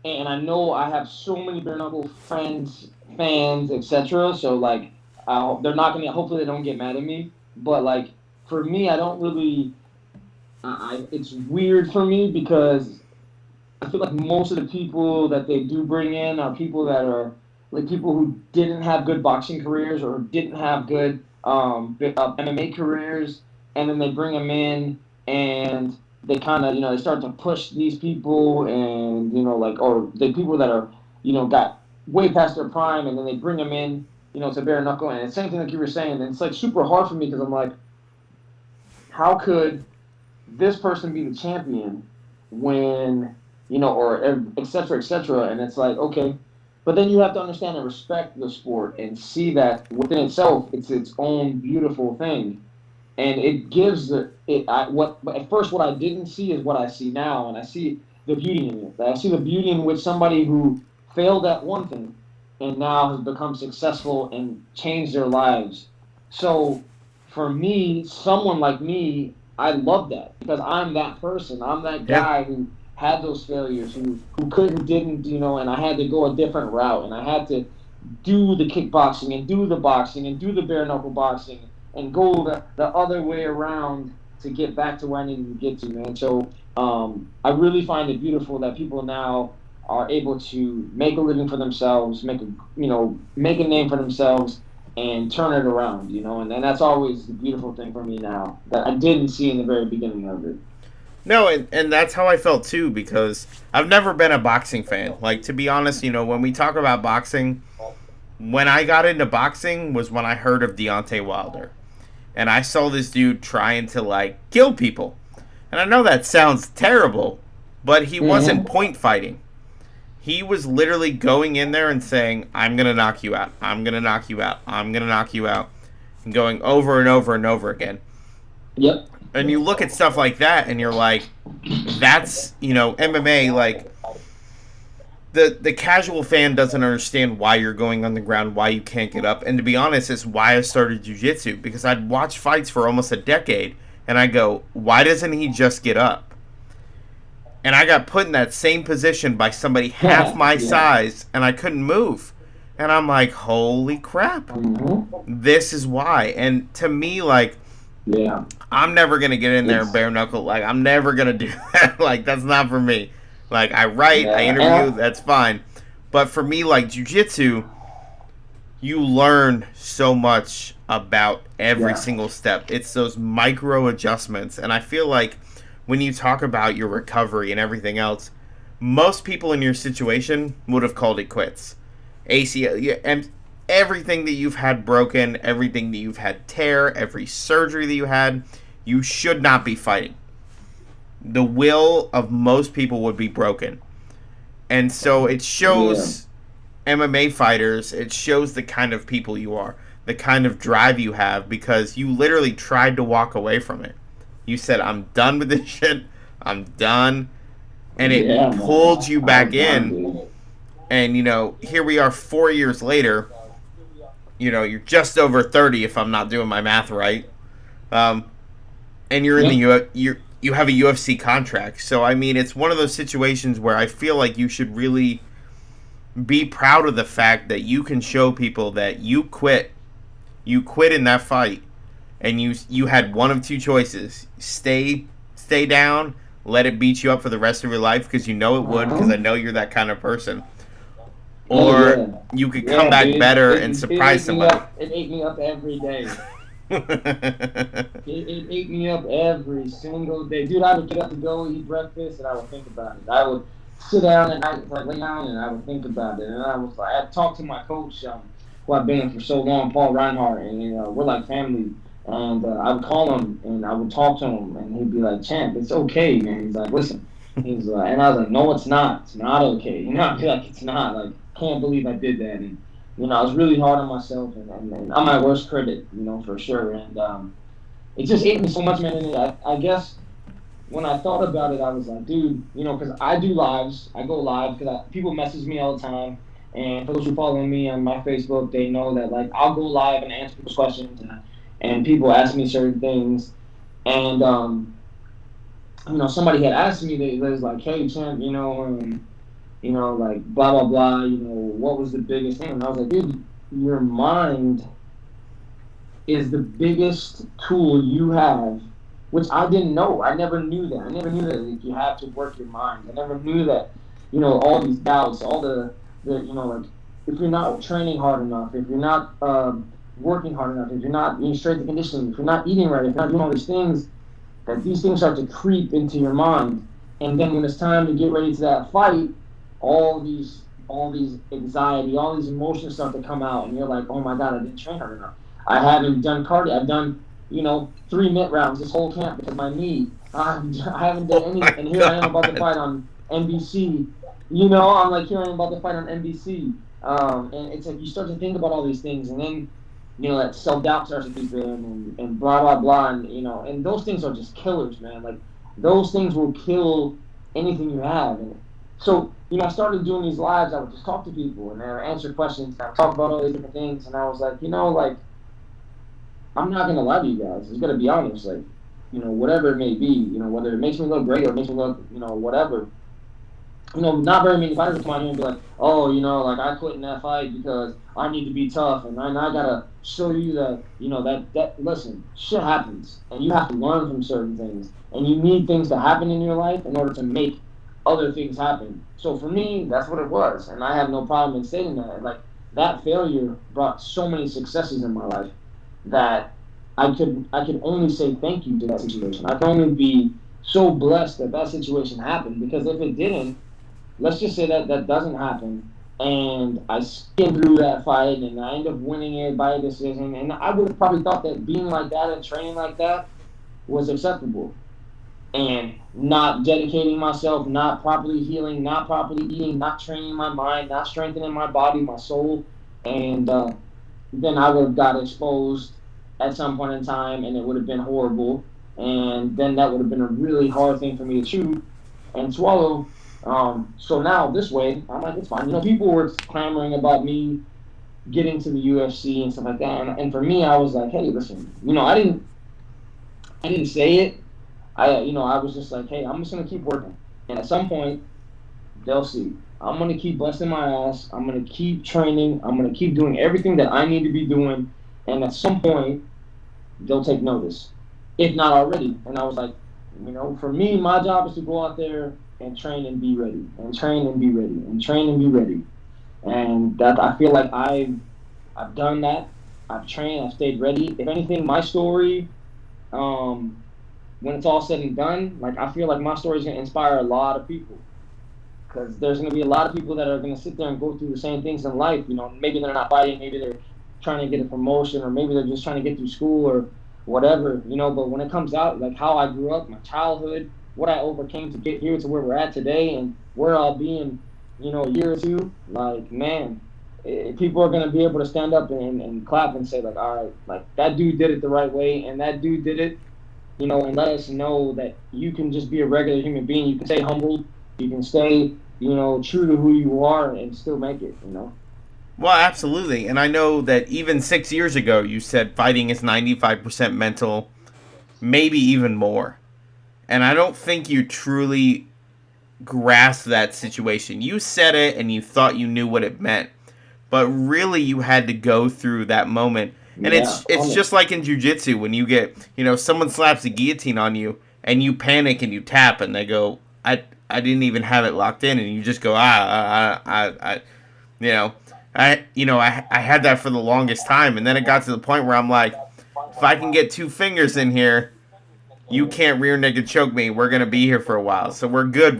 and I know I have so many bare knuckle friends, fans, etc. So like, they're not gonna. Hopefully, they don't get mad at me. But like, for me, I don't really. It's weird for me because I feel like most of the people that they do bring in are people that are like people who didn't have good boxing careers or didn't have good MMA careers, and then they bring them in and they kind of they start to push these people, and or the people that are got way past their prime, and then they bring them in to bare knuckle, and it's the same thing like you were saying, and it's like super hard for me because I'm like, how could this person be the champion when or et cetera, and it's like, okay, but then you have to understand and respect the sport and see that within itself it's its own beautiful thing. And it gives at first what I didn't see is what I see now, and I see the beauty in it. I see the beauty in which somebody who failed at one thing and now has become successful and changed their lives. So for me, someone like me, I love that because I'm that person. I'm that guy who had those failures, who didn't, and I had to go a different route, and I had to do the kickboxing and do the boxing and do the bare knuckle boxing and go the other way around to get back to where I needed to get to, man. So I really find it beautiful that people now are able to make a living for themselves, make a name for themselves, and turn it around, and that's always the beautiful thing for me now that I didn't see in the very beginning of it. No, and that's how I felt too, because I've never been a boxing fan. Like, to be honest, when we talk about boxing, when I got into boxing was when I heard of Deontay Wilder. and I saw this dude trying to like kill people. And I know that sounds terrible, but he wasn't point fighting. He was literally going in there and saying, I'm going to knock you out. I'm going to knock you out. I'm going to knock you out. And going over and over and over again. Yep. And you look at stuff like that and you're like, that's, MMA, like, the casual fan doesn't understand why you're going on the ground, why you can't get up. And to be honest, it's why I started jiu-jitsu, because I'd watch fights for almost a decade and I go, why doesn't he just get up? And I got put in that same position by somebody half my size, and I couldn't move. And I'm like, holy crap. This is why. And to me, like, I'm never going to get in there and bare knuckle. Like, I'm never going to do that. Like, that's not for me. Like, I write, I interview, that's fine. But for me, like, jiu-jitsu, you learn so much about every single step. It's those micro adjustments. And I feel like when you talk about your recovery and everything else, most people in your situation would have called it quits. ACL, and everything that you've had broken, everything that you've had tear, every surgery that you had, you should not be fighting. The will of most people would be broken. And so it shows MMA fighters, it shows the kind of people you are, the kind of drive you have, because you literally tried to walk away from it. You said, I'm done with this shit. I'm done. And it pulled you back in. And, here we are 4 years later. You're just over 30 if I'm not doing my math right. And you're in you have a UFC contract. So, I mean, it's one of those situations where I feel like you should really be proud of the fact that you can show people that you quit. You quit in that fight. And you had one of two choices. Stay down, let it beat you up for the rest of your life, because you know it would, because I know you're that kind of person. Or you could come back better and surprise somebody. It ate me up every day. It ate me up every single day. Dude, I would get up to go eat breakfast, and I would think about it. I would sit down and lay down, and I would think about it. And I'd talk to my coach, who I've been with for so long, Paul Reinhardt, and we're like family. And I would call him, and I would talk to him, and he'd be like, Champ, it's okay, man. He's like, listen. He's like, and I was like, no, it's not. It's not okay. I'd be like, it's not. Like, can't believe I did that. And, I was really hard on myself, and I'm my worst critic, for sure. And it just ate me so much, man. And I guess when I thought about it, I was like, dude, because I do lives. I go live because people message me all the time. And for those who follow me on my Facebook, they know that, like, I'll go live and answer people's questions. And people ask me certain things, and somebody had asked me, they was like, hey, Champ, like blah blah blah, what was the biggest thing? And I was like, dude, your mind is the biggest tool you have, which I didn't know. I never knew that. I never knew that, like, you have to work your mind. I never knew that, all these doubts, all the like, if you're not training hard enough, if you're not working hard enough, if you're not straight to conditioning, if you're not eating right, if you're not doing all these things, that these things start to creep into your mind. And then when it's time to get ready to that fight, all these anxiety, all these emotions start to come out, and you're like, oh my God, I didn't train hard enough. I haven't done cardio. I've done, 3 mitt rounds this whole camp because my knee. I haven't done any, and here I am about to fight on NBC. I'm like, here I am about to fight on NBC. And it's like you start to think about all these things, and then that self-doubt starts to creep in, and blah, blah, blah, and, and those things are just killers, man. Like, those things will kill anything you have. And so, I started doing these lives. I would just talk to people, and I would answer questions, and I would talk about all these different things, and I was like, I'm not going to lie to you guys. I was going to be honest, like, whatever it may be, whether it makes me look great or makes me look, whatever. Not very many fighters come out here and be like, oh, like, I quit in that fight because I need to be tough, and I gotta show you that, that listen, shit happens, and you have to learn from certain things, and you need things to happen in your life in order to make other things happen. So for me, that's what it was, and I have no problem in saying that. Like, that failure brought so many successes in my life that I could only say thank you to that situation. I can only be so blessed that situation happened, because if it didn't, let's just say that doesn't happen, And I skimmed through that fight, and I ended up winning it by a decision. And I would have probably thought that being like that and training like that was acceptable. And not dedicating myself, not properly healing, not properly eating, not training my mind, not strengthening my body, my soul, and then I would have got exposed at some point in time, and it would have been horrible. And then that would have been a really hard thing for me to chew and swallow. So now this way, I'm like, it's fine. People were clamoring about me getting to the UFC and stuff like that, and for me, I was like, hey, listen, I didn't say it. I was just like, hey, I'm just gonna keep working, and at some point, they'll see. I'm gonna keep busting my ass. I'm gonna keep training. I'm gonna keep doing everything that I need to be doing, and at some point, they'll take notice, if not already. And I was like, for me, my job is to go out there and train and be ready, and train and be ready, and train and be ready. And that I feel like I've done that. I've trained. I've stayed ready. If anything, my story, when it's all said and done, like I feel like my story is gonna inspire a lot of people. Because there's going to be a lot of people that are going to sit there and go through the same things in life. Maybe they're not fighting, maybe they're trying to get a promotion, or maybe they're just trying to get through school or whatever. But when it comes out, like how I grew up, my childhood, what I overcame to get here to where we're at today, and where I'll be in, a year or two, like, man, people are going to be able to stand up and clap and say, like, all right, like that dude did it the right way, and that dude did it, and let us know that you can just be a regular human being. You can stay humble. You can stay, true to who you are and still make it. Well, absolutely. And I know that even 6 years ago, you said fighting is 95% mental, maybe even more. And I don't think you truly grasped that situation. You said it and you thought you knew what it meant. But really, you had to go through that moment. And it's just like in jiu-jitsu when you get, someone slaps a guillotine on you and you panic and you tap and they go, I didn't even have it locked in, and you just go, I had that for the longest time, and then it got to the point where I'm like, if I can get 2 fingers in here, you can't rear naked choke me. We're gonna be here for a while, so we're good.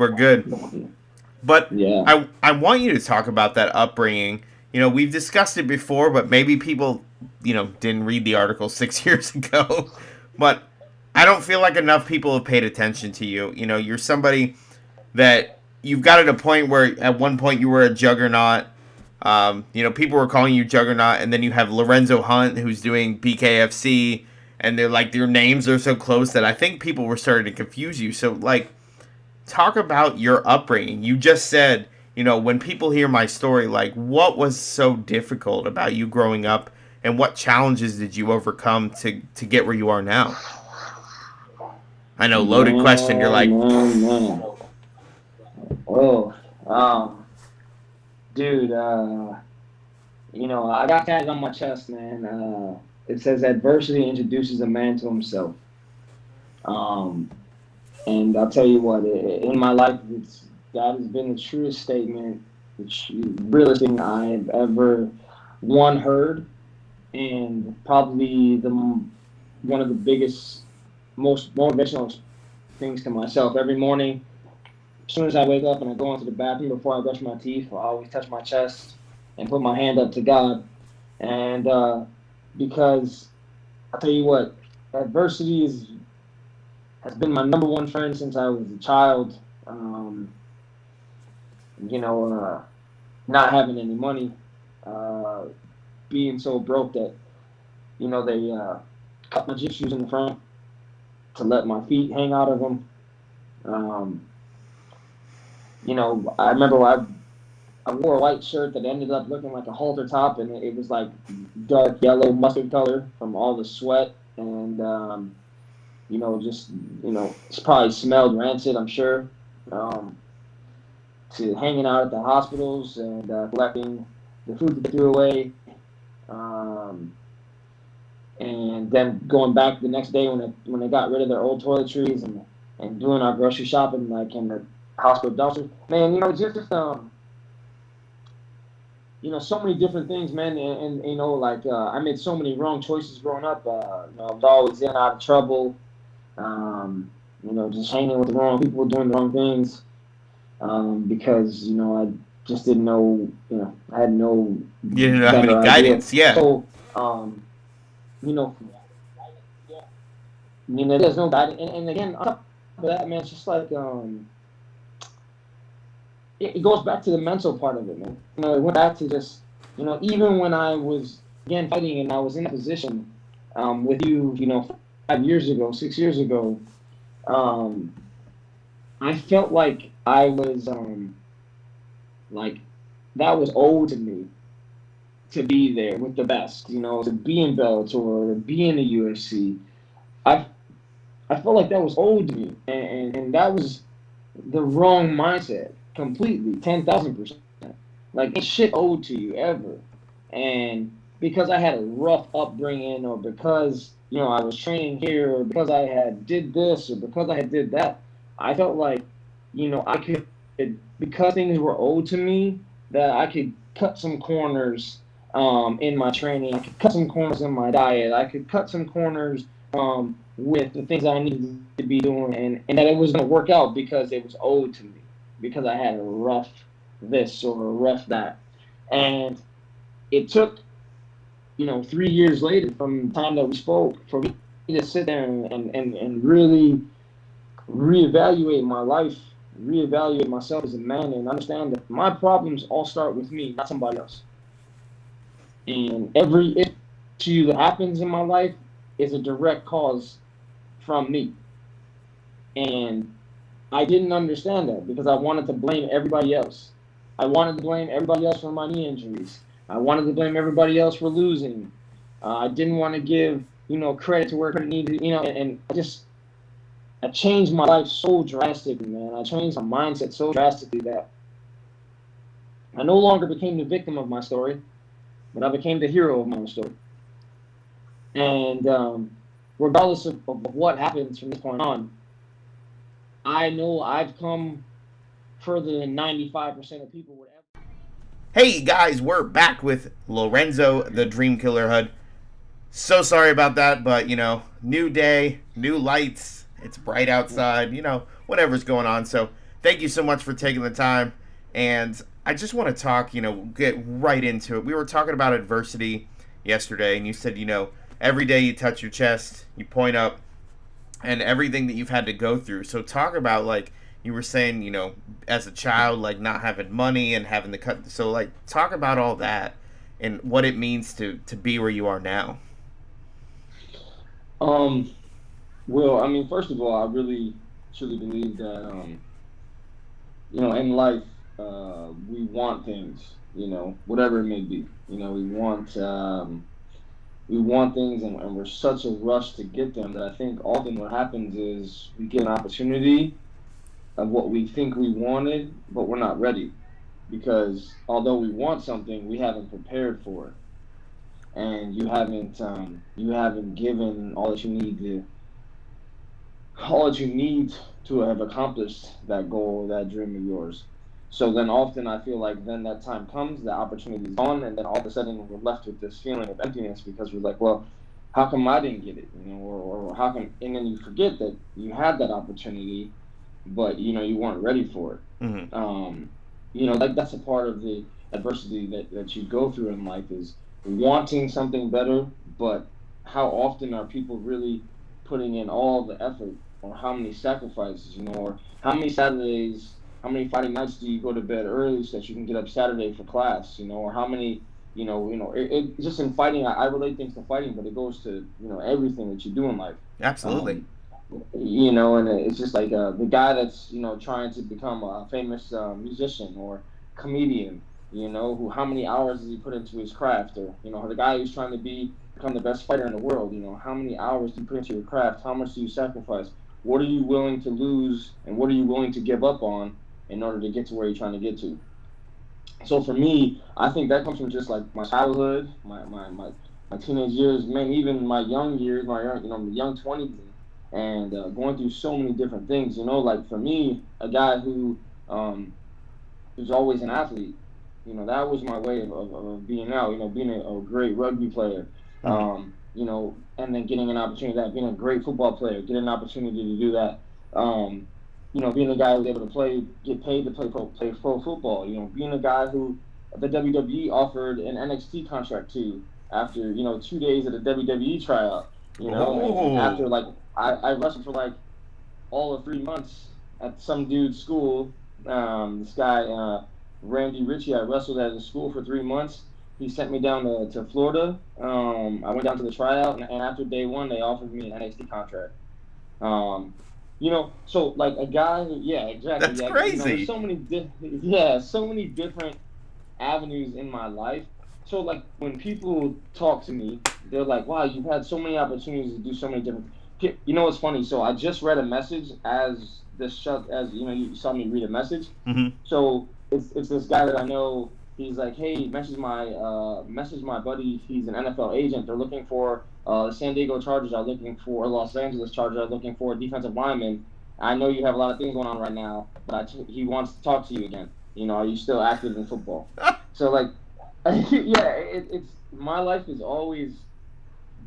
But Yeah. I want you to talk about that upbringing. We've discussed it before, but maybe people, didn't read the article 6 years ago. But I don't feel like enough people have paid attention to you. You're somebody that you've got at a point where at one point you were a juggernaut. People were calling you juggernaut, and then you have Lorenzo Hunt who's doing BKFC, and they're like, their names are so close that I think people were starting to confuse you. So, like, talk about your upbringing. You just said, when people hear my story, like, what was so difficult about you growing up, and what challenges did you overcome to get where you are now? I know, loaded question. You're like, man. Oh, dude, I got tatted on my chest, man. It says adversity introduces a man to himself. And I'll tell you what, in my life, that has been the truest statement, the realest thing I've ever, heard, and probably one of the biggest, most motivational things to myself. Every morning, as soon as I wake up and I go into the bathroom before I brush my teeth, I always touch my chest and put my hand up to God. And because I'll tell you what, adversity has been my number one friend since I was a child. Not having any money, being so broke that, they cut my gym shoes in the front to let my feet hang out of them. I remember I wore a white shirt that ended up looking like a halter top, and it was like dark yellow mustard color from all the sweat, and it's probably smelled rancid, I'm sure. To hanging out at the hospitals and collecting the food that they threw away, and then going back the next day when they got rid of their old toiletries and doing our grocery shopping like in the hospital dumpsters. Man, just so many different things, man, and I made so many wrong choices growing up. I was always in and out of trouble. Just hanging with the wrong people, doing the wrong things. Because I just didn't know, I had no You didn't have any better idea. guidance, yeah. So, you know, there's no guidance. And again, on top of that, man, it's just like, it goes back to the mental part of it, man. It went back to just, even when I was, again, fighting and I was in that position with you, 5 years ago, 6 years ago, I felt like I was, like, that was owed to me to be there with the best, to be in Bellator, to be in the UFC. I felt like that was owed to me, and that was the wrong mindset completely, 10,000%. Like, ain't shit owed to you ever. And because I had a rough upbringing, or because, I was training here, or because I had did this, or because I had did that, I felt like, I could, because things were owed to me, that I could cut some corners in my training. I could cut some corners in my diet. I could cut some corners with the things I needed to be doing, and that it was going to work out because it was owed to me, because I had a rough this or a rough that. And it took, 3 years later from the time that we spoke for me to sit there and really reevaluate my life, reevaluate myself as a man, and understand that my problems all start with me, not somebody else. And every issue that happens in my life is a direct cause from me. And I didn't understand that because I wanted to blame everybody else. I wanted to blame everybody else for my knee injuries. I wanted to blame everybody else for losing. I didn't want to give, credit to where credit needed, and I changed my life so drastically, man. I changed my mindset so drastically that I no longer became the victim of my story, but I became the hero of my own story. And regardless of what happens from this point on, I know I've come further than 95% of people would ever. Hey guys, we're back with Lorenzo, the Dreamkiller HUD. So sorry about that, but new day, new lights, it's bright outside, whatever's going on. So thank you so much for taking the time. And I just want to talk, get right into it. We were talking about adversity yesterday, and you said, every day you touch your chest, you point up, and everything that you've had to go through. So talk about, like, you were saying, as a child, like, not having money and having to cut. So, like, talk about all that and what it means to be where you are now. Well, I mean, first of all, I really truly believe that, in life, we want things, whatever it may be. We want things, and we're such a rush to get them that I think often what happens is we get an opportunity of what we think we wanted, but we're not ready, because although we want something, we haven't prepared for it, and you haven't given all that you need to have accomplished that goal, that dream of yours. So then often I feel like then that time comes, the opportunity is gone, and then all of a sudden we're left with this feeling of emptiness because we're like, well, how come I didn't get it? Or how come, and then you forget that you had that opportunity, but you weren't ready for it. Mm-hmm. Like that's a part of the adversity that you go through in life, is wanting something better, but how often are people really putting in all the effort, or how many sacrifices, or how many Saturdays, how many Friday nights do you go to bed early so that you can get up Saturday for class, or how many, it just in fighting, I relate things to fighting, but it goes to, everything that you do in life. Absolutely. And it's just like the guy that's, trying to become a famous musician or comedian, who, how many hours does he put into his craft? Or, the guy who's trying to become the best fighter in the world, how many hours do you put into your craft? How much do you sacrifice? What are you willing to lose, and what are you willing to give up on in order to get to where you're trying to get to? So for me, I think that comes from just like my childhood, my teenage years, man, even my young years, my young 20s, and going through so many different things. Like for me, a guy who was always an athlete, that was my way of being out. Being a great rugby player, Mm-hmm. And then getting an opportunity, that being a great football player, getting an opportunity to do that. being a guy who was able to get paid to play pro football. Being a guy who the WWE offered an NXT contract to after 2 days at a WWE tryout. And Oh. after like I wrestled for like all of 3 months at some dude's school. This guy Randy Ritchie, I wrestled at his school for 3 months. He sent me down to Florida. I went down to the tryout, and after day one, they offered me an NXT contract. Um, so like a guy, yeah, exactly, That's yeah. There's crazy. so many different avenues in my life. So like when people talk to me, they're like, "Wow, you've had so many opportunities to do so many different." What's funny? So I just read a message as you saw me read a message. Mm-hmm. So it's this guy that I know. He's like, hey, message my buddy. He's an NFL agent. They're looking for the San Diego Chargers are looking for Los Angeles Chargers are looking for a defensive lineman. I know you have a lot of things going on right now, but he wants to talk to you again. Are you still active in football? So like, yeah, it's my life has always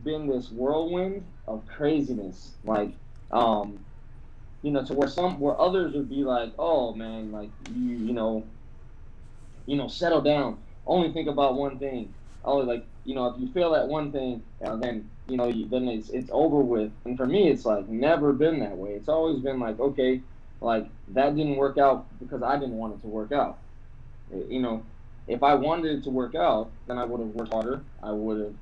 been this whirlwind of craziness. Like, to where others would be like, oh man, like settle down. Only think about one thing. Oh, like if you fail at one thing, then then it's over with. And for me, it's like never been that way. It's always been like, okay, like that didn't work out because I didn't want it to work out. If I wanted it to work out, then I would have worked harder. I would have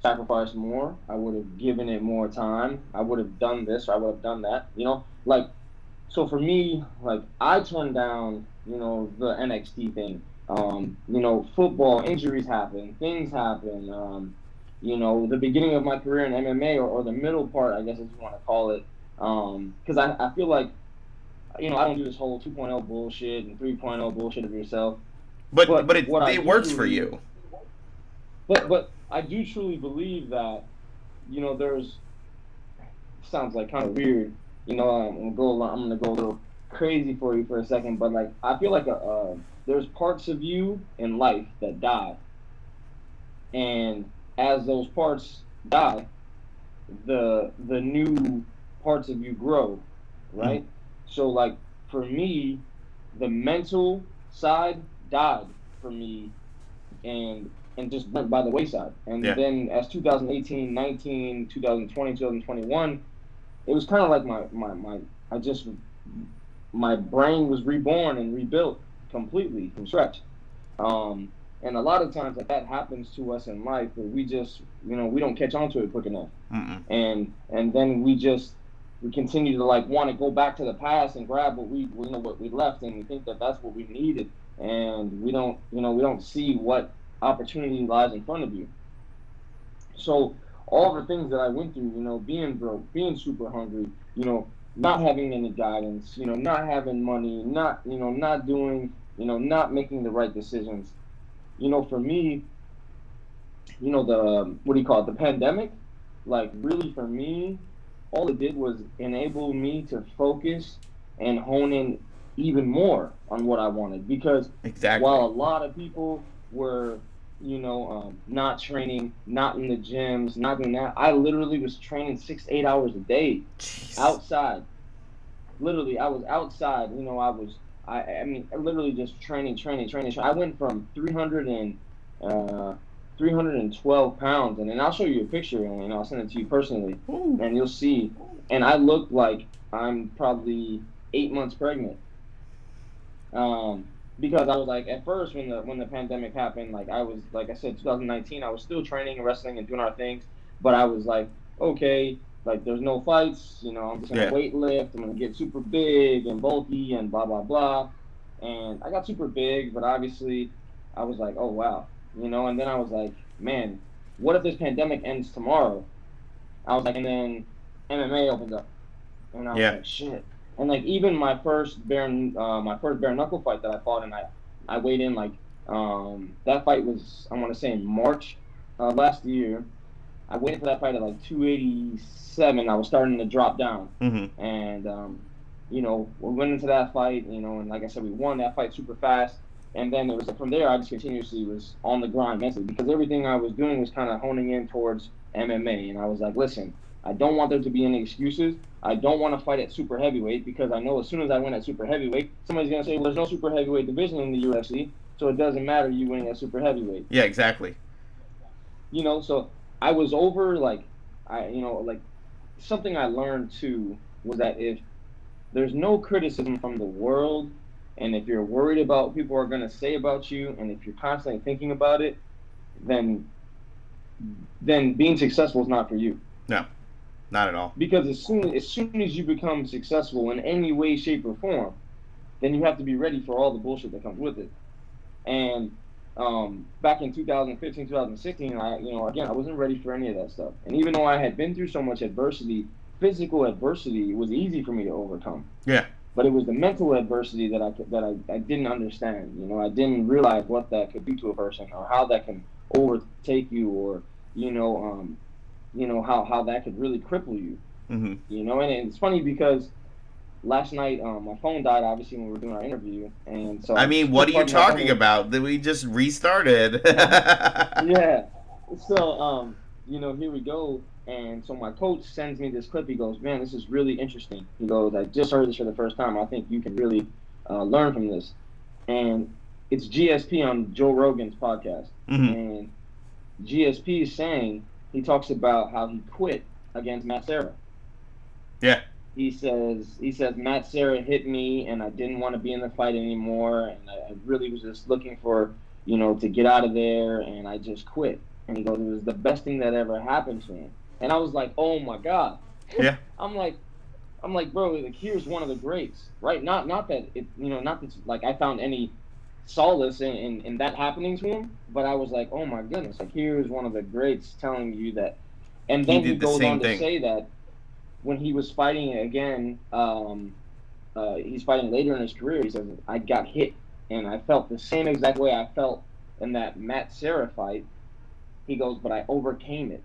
sacrificed more. I would have given it more time. I would have done this or I would have done that. Like so for me, like I turned down, the NXT thing. Football injuries happen, things happen. The beginning of my career in MMA or the middle part, I guess if you want to call it, because I feel like, I don't do this whole 2.0 bullshit and 3.0 bullshit of yourself. But But what I it do works for believe, you. but I do truly believe that, there's sounds like kind of weird. I'm gonna go a little crazy for you for a second, but like I feel like there's parts of you in life that die, and as those parts die, the new parts of you grow, Mm. right? So like for me, the mental side died for me and just went by the wayside. And Yeah. then as 2018, 19, 2020, 2021, it was kind of like I just my brain was reborn and rebuilt completely from scratch. And a lot of times that happens to us in life, but we just we don't catch on to it quick enough, Mm-mm. and then we continue to like want to go back to the past and grab what we left, and we think that that's what we needed, and we don't see what opportunity lies in front of you. So all the things that I went through, being broke, being super hungry, not having any guidance, not having money, not doing, not making the right decisions. For me, the what do you call it, the pandemic, like really for me, all it did was enable me to focus and hone in even more on what I wanted. Because while Exactly. a lot of people were, not training, not in the gyms, not doing that, I literally was training 6, 8 hours a day Jeez. outside. Literally, I was outside. I mean, literally just training, training, training. I went from 312 pounds, and then I'll show you a picture, and I'll send it to you personally, Ooh. and you'll see. And I look like I'm probably 8 months pregnant. Because I was like, at first when the pandemic happened, like I was like I said, 2019, I was still training and wrestling and doing our things, but I was like, okay, like there's no fights, I'm just gonna Yeah. weight lift, I'm gonna get super big and bulky and blah blah blah, and I got super big, but obviously I was like, oh wow, and then I was like, man, what if this pandemic ends tomorrow? I was like, and then MMA opens up, and I was Yeah. like, shit. And like even my first bare knuckle fight that I fought, and I weighed in like that fight was I want to say in March last year. I waited for that fight at like 287. I was starting to drop down, Mm-hmm. and we went into that fight, and like I said, we won that fight super fast. And then it was like from there, I just continuously was on the grind mentally because everything I was doing was kind of honing in towards MMA, and I was like, listen. I don't want there to be any excuses. I don't want to fight at super heavyweight because I know as soon as I win at super heavyweight, somebody's going to say, well, there's no super heavyweight division in the UFC, so it doesn't matter you winning at super heavyweight. Yeah, exactly. You know, so I was over, like, something I learned too was that if there's no criticism from the world, and if you're worried about what people are going to say about you, and if you're constantly thinking about it, then being successful is not for you. No, not at all. Because as soon as you become successful in any way, shape, or form, then you have to be ready for all the bullshit that comes with it. And back in 2015, 2016, I wasn't ready for any of that stuff. And even though I had been through so much adversity, physical adversity was easy for me to overcome. Yeah. But it was the mental adversity that I didn't understand. You know, I didn't realize what that could do to a person, or how that can overtake you, or how that could really cripple you. Mm-hmm. You know, and it's funny because last night my phone died, obviously, when we were doing our interview, and so. I mean, what are you talking about? That we just restarted. Yeah. So here we go. And so my coach sends me this clip. He goes, man, this is really interesting. He goes, I just heard this for the first time. I think you can really learn from this. And it's GSP on Joe Rogan's podcast. Mm-hmm. And GSP is saying, he talks about how he quit against Matt Serra. Yeah. He says Matt Serra hit me and I didn't want to be in the fight anymore. And I really was just looking for, to get out of there. And I just quit. And he goes, it was the best thing that ever happened to him. And I was like, oh my God. Yeah. I'm like, bro, like, here's one of the greats, right? Not that it, not that like I found any solace in that happening to him, but I was like, oh my goodness, like here's one of the greats telling you that. And then he goes on to say that when he was fighting again, he's fighting later in his career. He says, I got hit and I felt the same exact way I felt in that Matt Serra fight. He goes, but I overcame it.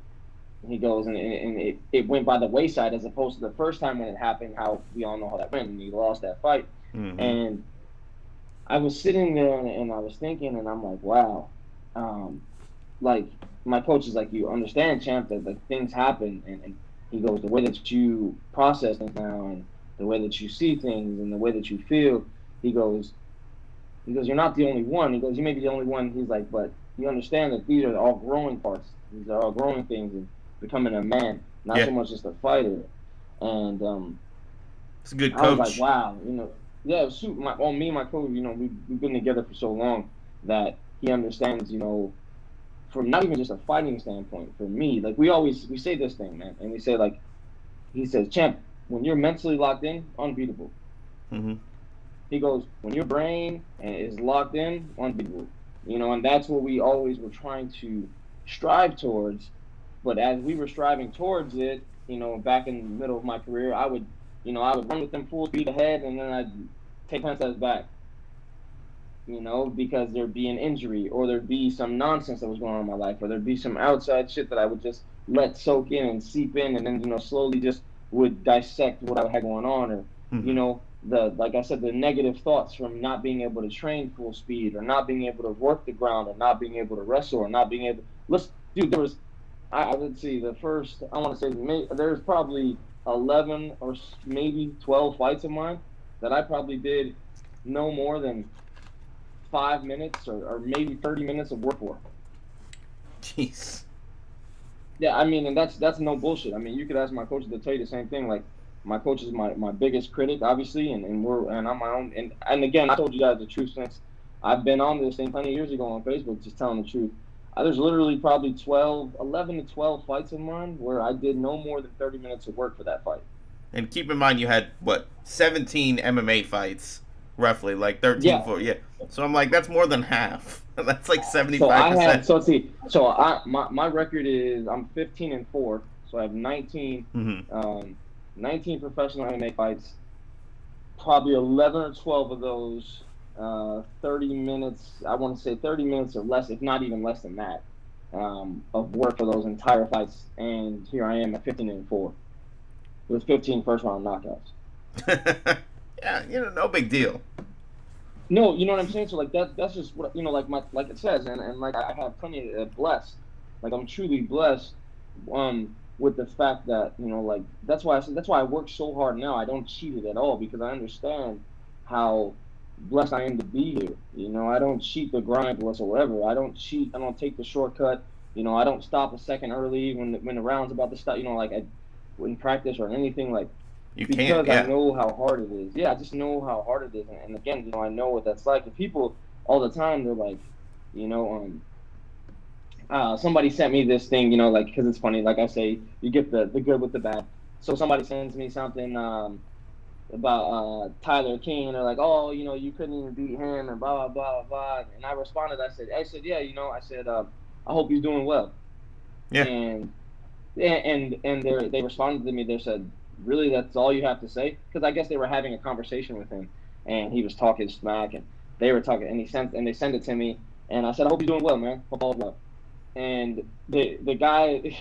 He goes, and it went by the wayside as opposed to the first time when it happened, how we all know how that went, and he lost that fight. Mm-hmm. And I was sitting there and I was thinking, and I'm like, wow. Like, my coach is like, you understand, champ, that like, things happen. And he goes, the way that you process things now, and the way that you see things, and the way that you feel, he goes, you're not the only one. He goes, you may be the only one. He's like, but you understand that these are all growing parts. These are all growing things and becoming a man, not so much just a fighter. And it's a good coach. I was like, wow, yeah, shoot, me and my coach, we've been together for so long that he understands, from not even just a fighting standpoint, for me, like we say this thing, man, and we say like, he says, champ, when you're mentally locked in, unbeatable. Mm-hmm. He goes, when your brain is locked in, unbeatable. And that's what we always were trying to strive towards. But as we were striving towards it, back in the middle of my career, I would run with them full speed ahead, and then I'd take 10 steps back. Because there'd be an injury, or there'd be some nonsense that was going on in my life, or there'd be some outside shit that I would just let soak in and seep in, and then slowly just would dissect what I had going on, or mm-hmm. Like I said, the negative thoughts from not being able to train full speed, or not being able to work the ground, or not being able to wrestle, or not being able. There was. I would see the first, I want to say, there's probably 11 or maybe 12 fights of mine that I probably did no more than 5 minutes or maybe 30 minutes of work for. Jeez. Yeah, I mean, and that's no bullshit. I mean, you could ask my coach to tell you the same thing. Like, my coach is my biggest critic, obviously, and I'm my own. And again, I told you guys the truth since I've been on this thing plenty of years ago on Facebook, just telling the truth. There's literally probably 11 to 12 fights of mine where I did no more than 30 minutes of work for that fight. And keep in mind, you had, 17 MMA fights, roughly, like 13, yeah. 4, yeah. So I'm like, that's more than half. That's like 75%. My record is, I'm 15-4, so I have 19, mm-hmm. 19 professional MMA fights. Probably 11 or 12 of those 30 minutes, I want to say 30 minutes or less, if not even less than that, of work for those entire fights. And here I am at 15-4 with 15 first round knockouts. Yeah, no big deal. No, you know what I'm saying? So like that's just what, like it says, and like I have plenty of blessed. Like I'm truly blessed. with the fact that, like, that's why I work so hard now. I don't cheat it at all because I understand how blessed I am to be here. I don't cheat the grind whatsoever. I don't cheat. I don't take the shortcut. I don't stop a second early when the round's about to start. Like I wouldn't practice or anything, like, because I know how hard it is. Yeah, I just know how hard it is, and again, I know what that's like. And people all the time, they're like, somebody sent me this thing, like, because it's funny. Like I say, you get the good with the bad. So somebody sends me something about Tyler King, and they're like, oh, you couldn't even beat him, and blah, blah, blah, blah. And I responded, I said, yeah, I hope he's doing well. Yeah. And they responded to me, they said, really, that's all you have to say? Because I guess they were having a conversation with him, and he was talking smack, and they were talking, and they sent it to me, and I said, I hope he's doing well, man. Hope all well. And the guy,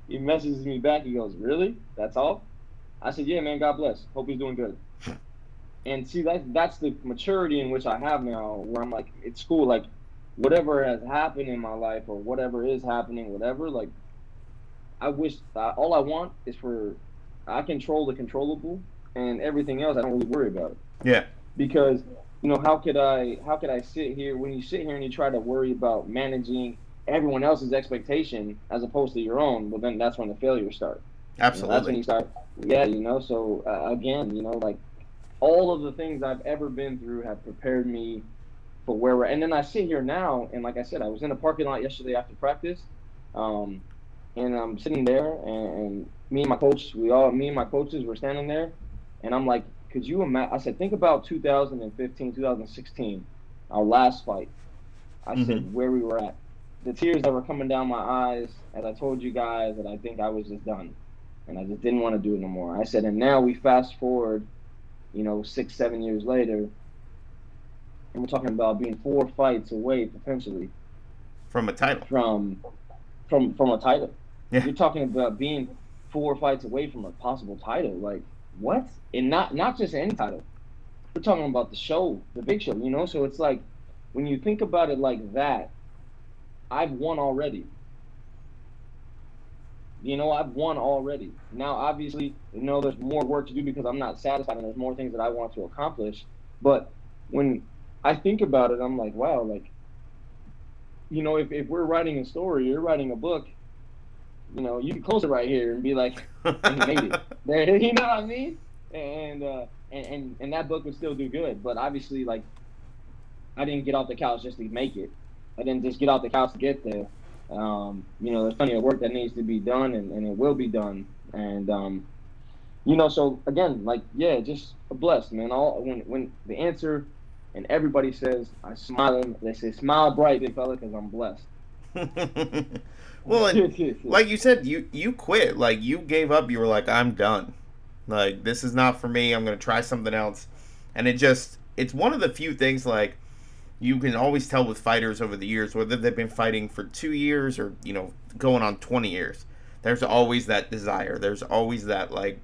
he messages me back, he goes, really? That's all? I said, yeah, man, God bless. Hope he's doing good. And see, that's the maturity in which I have now, where I'm like, it's cool, like, whatever has happened in my life or whatever is happening, whatever, like, I wish, all I want is I control the controllable, and everything else I don't really worry about it. Yeah. Because, how could I sit here, when you sit here and you try to worry about managing everyone else's expectation as opposed to your own, well, then that's when the failures start. Absolutely. That's when you start, so again, like, all of the things I've ever been through have prepared me for where we're, and then I sit here now, and like I said, I was in a parking lot yesterday after practice, and I'm sitting there, and me and my coaches were standing there, and I'm like, could you imagine? I said, think about 2015, 2016, our last fight. I said, where we were at. The tears that were coming down my eyes, as I told you guys, that I think I was just done. And I just didn't want to do it no more. I said, and now we fast forward, 6-7 years later, and we're talking about being 4 fights away, potentially. From a title. From a title. Yeah. You're talking about being 4 fights away from a possible title. Like, what? And not just any title. We're talking about the show, the big show, So it's like, when you think about it like that, I've won already. I've won already. Now, obviously, there's more work to do because I'm not satisfied and there's more things that I want to accomplish. But when I think about it, I'm like, wow, like, if we're writing a story, you're writing a book, you can close it right here and be like, you made it. There, you know what I mean? And that book would still do good. But obviously, like, I didn't get off the couch just to make it. I didn't just get off the couch to get there. There's plenty of work that needs to be done, and it will be done. And so again, like, yeah, just blessed, man. When the answer, and everybody says, I smile. They say, smile bright, big fella, because I'm blessed. Well, and like you said, you quit. Like, you gave up. You were like, I'm done. Like, this is not for me. I'm gonna try something else. And it's one of the few things, like, you can always tell with fighters over the years, whether they've been fighting for 2 years or, going on 20 years. There's always that desire. There's always that, like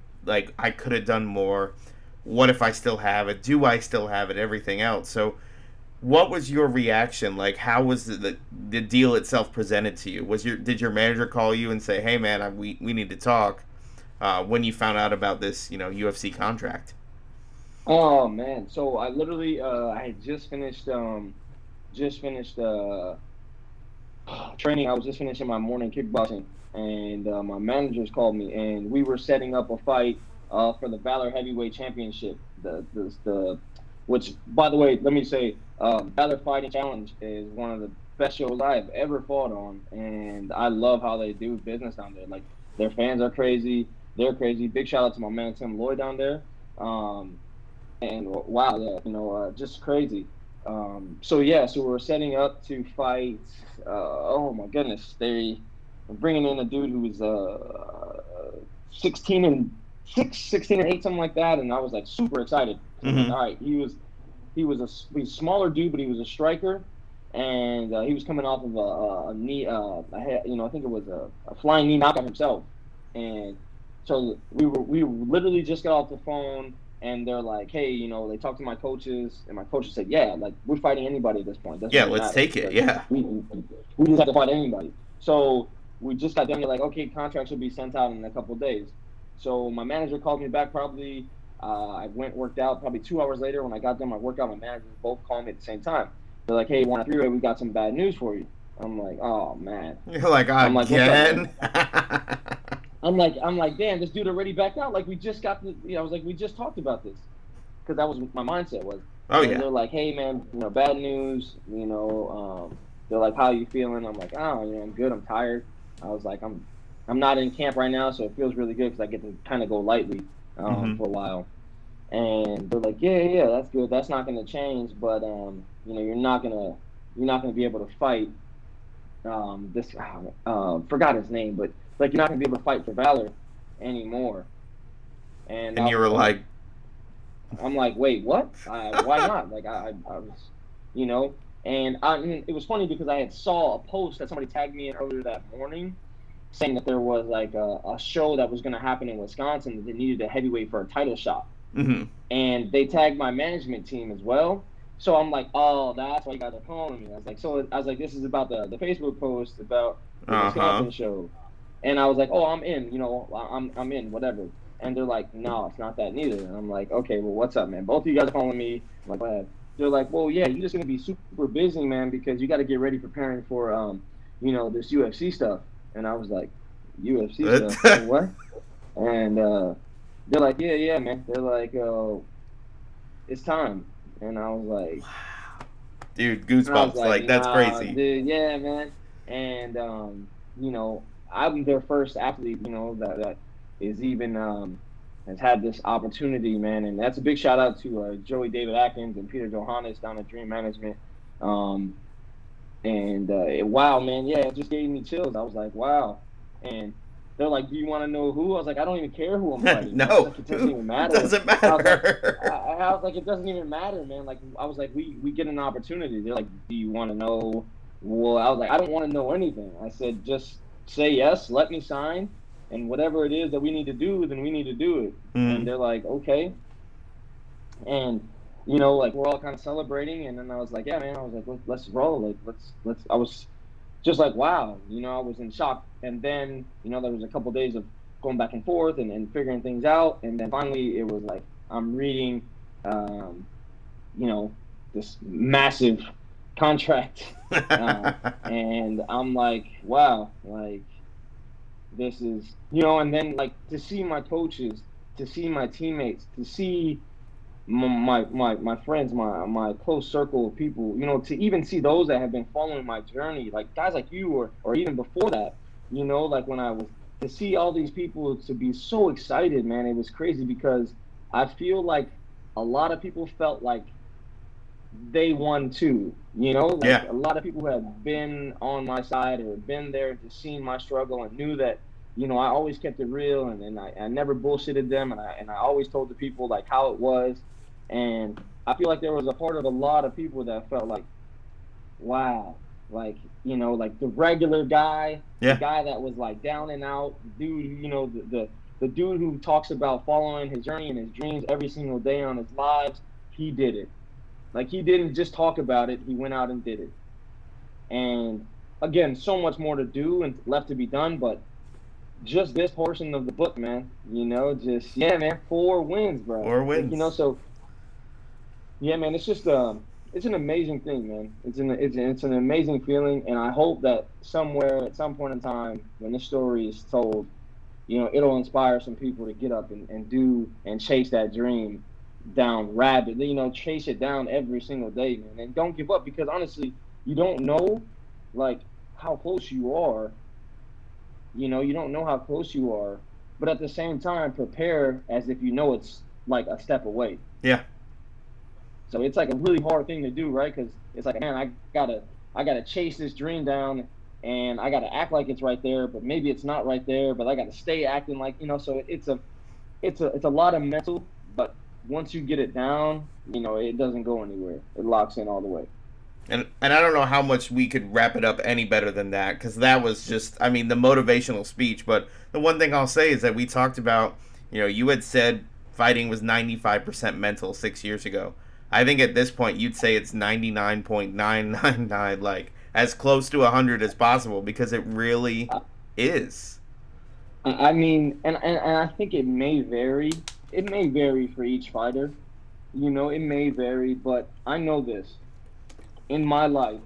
I could have done more. What if I still have it? Do I still have it? Everything else. So what was your reaction? Like, how was the deal itself presented to you? Did your manager call you and say, hey, man, we need to talk, when you found out about this, UFC contract? Oh man! So I literally, I had just finished training. I was just finishing my morning kickboxing, and my managers called me, and we were setting up a fight for the Valor Heavyweight Championship. Which, by the way, let me say, Valor Fighting Challenge is one of the best shows I've ever fought on, and I love how they do business down there. Like, their fans are crazy. They're crazy. Big shout out to my man Tim Lloyd down there. And wow, yeah, just crazy. So we're setting up to fight. Oh my goodness, they were bringing in a dude who was 16 and 8, something like that, and I was like super excited. Like, all right, he was a smaller dude, but he was a striker, and he was coming off of a knee, I think it was a flying knee knockout himself, and so we literally just got off the phone. And they're like, hey, they talked to my coaches, and my coaches said, yeah, like, we're fighting anybody at this point. Yeah, let's take it, yeah. We just have to fight anybody. So we just got done. You're like, okay, contracts will be sent out in a couple of days. So my manager called me back probably. I worked out probably 2 hours later. When I got done my workout, my managers both called me at the same time. They're like, hey, 1-3-way, we got some bad news for you. I'm like, oh man. You're like, I'm like, what's again? up, I'm like, damn, this dude already backed out. Like we just got the, I was like, we just talked about this, because that was my mindset was. Oh and yeah. They're like, hey man, bad news. They're like, how are you feeling? I'm like, oh, I'm good. I'm tired. I was like, I'm not in camp right now, so it feels really good because I get to kind of go lightly for a while. And they're like, yeah, that's good. That's not going to change, but you're not gonna be able to fight. Forgot his name, but like you're not gonna be able to fight for Valor anymore. And you were like, I'm like, wait, what? Why not? Like I was, and it was funny because I had saw a post that somebody tagged me in earlier that morning, saying that there was like a show that was going to happen in Wisconsin that they needed a heavyweight for a title shot, and they tagged my management team as well. So I'm like, oh, that's why you guys are calling me. I was like, this is about the Facebook post about the Wisconsin show, and I was like, oh, I'm in, I'm in, whatever. And they're like, no, it's not that neither. And I'm like, okay, well, what's up, man? Both of you guys are calling me. I'm like, go ahead. They're like, well, yeah, you're just gonna be super busy, man, because you got to get ready preparing for, this UFC stuff. And I was like, UFC stuff? What? And they're like, yeah, man. They're like, it's time. And I was like, dude, goosebumps. Like that's crazy. Dude, yeah, man. And I'm their first athlete, that is even has had this opportunity, man, and that's a big shout out to Joey David Atkins and Peter Johannes down at Dream Management. Wow, man, yeah, it just gave me chills. I was like, wow. And they're like, do you want to know who? I was like, I don't even care who I'm fighting. No, like, it doesn't even matter. It doesn't matter. I was like, it doesn't even matter, man. Like, I was like, we get an opportunity. They're like, do you want to know? Well, I was like, I don't want to know anything. I said, just say yes, let me sign. And whatever it is that we need to do, then we need to do it. And they're like, okay. And, like we're all kind of celebrating. And then I was like, yeah, man, I was like, let's roll. Like, let's, I was just like, wow, I was in shock. And then, there was a couple of days of going back and forth and figuring things out. And then finally it was like, I'm reading, this massive contract. And I'm like, wow, like, this is, and then like to see my coaches, to see my teammates, to see my friends, my close circle of people, to even see those that have been following my journey, like guys like you or even before that, like when I was, to see all these people to be so excited, man, it was crazy because I feel like a lot of people felt like they won too, a lot of people who have been on my side or been there to see my struggle and knew that, I always kept it real and I never bullshitted them and I always told the people like how it was. And I feel like there was a part of a lot of people that felt like, wow, like, like the regular guy, the guy that was like down and out, dude, the dude who talks about following his journey and his dreams every single day on his lives, he did it. Like, he didn't just talk about it, he went out and did it. And again, so much more to do and left to be done, but just this portion of the book, man, just, yeah, man, 4 wins, bro. 4 wins. Like, so, yeah, man, it's just, it's an amazing thing, man. It's an amazing feeling, and I hope that somewhere, at some point in time, when this story is told, it'll inspire some people to get up and do and chase that dream down rapidly, chase it down every single day, man, and don't give up, because honestly, you don't know like how close you are, you don't know how close you are, but at the same time prepare as if it's like a step away. So it's like a really hard thing to do, right? Because it's like, man, I gotta chase this dream down and I gotta act like it's right there, but maybe it's not right there, but I gotta stay acting like, so it's a lot of mental, but once you get it down, it doesn't go anywhere. It locks in all the way. And I don't know how much we could wrap it up any better than that, because that was just, the motivational speech. But the one thing I'll say is that we talked about, you had said fighting was 95% mental 6 years ago. I think at this point you'd say it's 99.999, like as close to 100 as possible, because it really is. I mean, and I think it may vary. It may vary for each fighter. You know, it may vary, but I know this. In my life,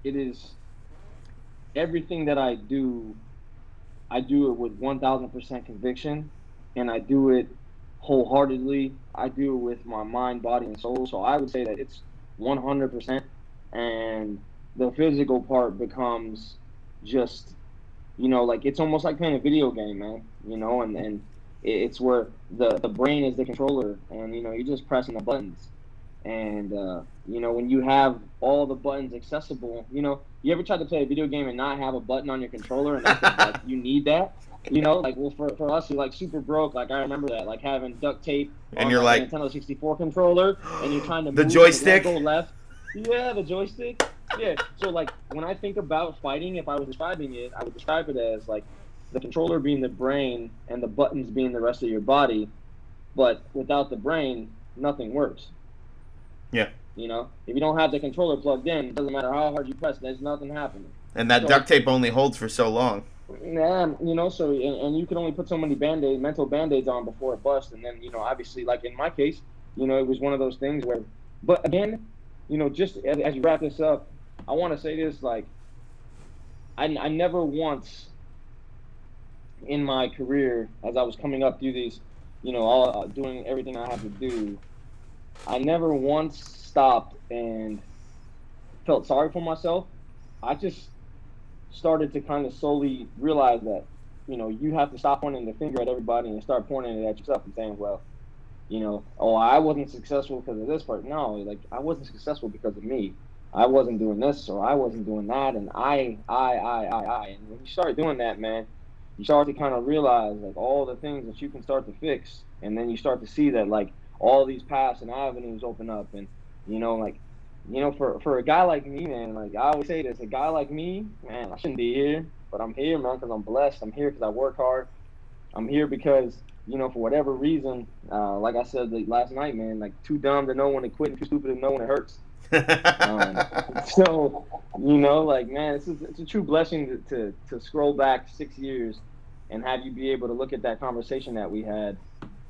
it is everything that I do it with 1000% conviction, and I do it wholeheartedly. I do it with my mind, body, and soul. So I would say that it's 100%, and the physical part becomes just, you know, like it's almost like playing a video game, man. You know, and it's where the brain is the controller, and you know, you're just pressing the buttons. And you know, when you have all the buttons accessible, you know, you ever tried to play a video game and not have a button on your controller, and that's like you need that, you know, like, well, for us, you're like super broke. Like I remember that, like having duct tape And on you're like like a Nintendo 64 controller, and you're trying to the move joystick, and go left. Yeah, the joystick. Yeah. So like when I think about fighting, if I was describing it, I would describe it as like the controller being the brain and the buttons being the rest of your body, but without the brain, nothing works. yeah. You know, if you don't have the controller plugged in, it doesn't matter how hard you press, there's nothing happening. And that So, duct tape only holds for so long. yeah, you know, so and you can only put so many mental band-aids on before it busts, and then, you know, obviously, like in my case, you know, it was one of those things where, but again, you know, just as you wrap this up, I want to say this, like, I never once in my career, as I was coming up through these, you know, all doing everything I have to do, I never once stopped and felt sorry for myself. I just started to kind of slowly realize that, you know, you have to stop pointing the finger at everybody and start pointing it at yourself and saying, well, you know, oh, I wasn't successful because of this part. No, like I wasn't successful because of me. I wasn't doing this or I wasn't doing that, and I. And when you start doing that, man, you start to kind of realize like all the things that you can start to fix, and then you start to see that like all these paths and avenues open up, and you know, like, you know, for a guy like me, man, like I always say this, a guy like me, man, I shouldn't be here, but I'm here, man, because I'm blessed. I'm here because I work hard. I'm here because, you know, for whatever reason, like I said last night, man, like too dumb to know when to quit and too stupid to know when it hurts. So, you know, like, man, it's a true blessing to scroll back 6 years and have you be able to look at that conversation that we had,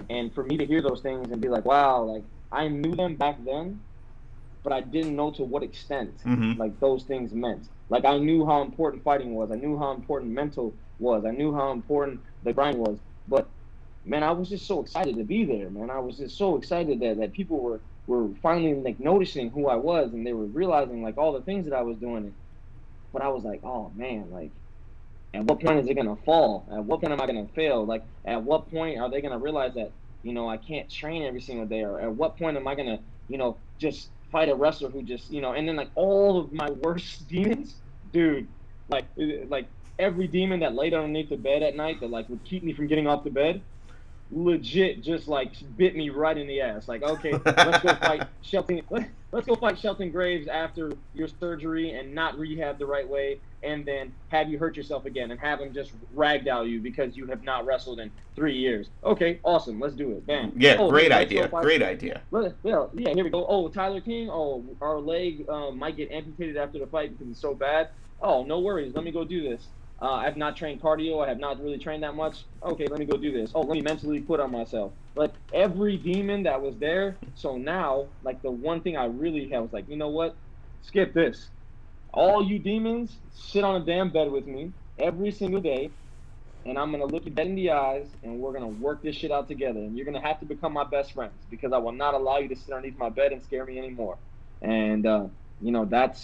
and for me to hear those things and be like, wow, like I knew them back then, but I didn't know to what extent like those things meant. Like I knew how important fighting was. I knew how important mental was. I knew how important the grind was. But man, I was just so excited to be there, man. I was just so excited that people were finally like noticing who I was, and they were realizing like all the things that I was doing. But I was like, oh man, like at what point is it gonna fall? At what point am I gonna fail? Like at what point are they gonna realize that, you know, I can't train every single day? Or at what point am I gonna, you know, just fight a wrestler who just, you know, and then like all of my worst demons, dude, like every demon that laid underneath the bed at night that like would keep me from getting off the bed, legit just like bit me right in the ass. Like, okay, let's go fight Shelton. Let's go fight Shelton Graves after your surgery and not rehab the right way, and then have you hurt yourself again and have him just ragdoll you because you have not wrestled in 3 years. Okay, awesome, let's do it. Bam. Yeah, great idea. Great idea. Yeah, here we go. Oh, Tyler King. Oh, our leg might get amputated after the fight because it's so bad. Oh, no worries. Let me go do this. I've not trained cardio. I have not really trained that much. Okay, let me go do this. Oh, let me mentally put on myself. Like every demon that was there. So now, like the one thing I really had was like, you know what? Skip this. All you demons, sit on a damn bed with me every single day, and I'm gonna look you dead in the eyes, and we're gonna work this shit out together. And you're gonna have to become my best friends because I will not allow you to sit underneath my bed and scare me anymore. And you know, that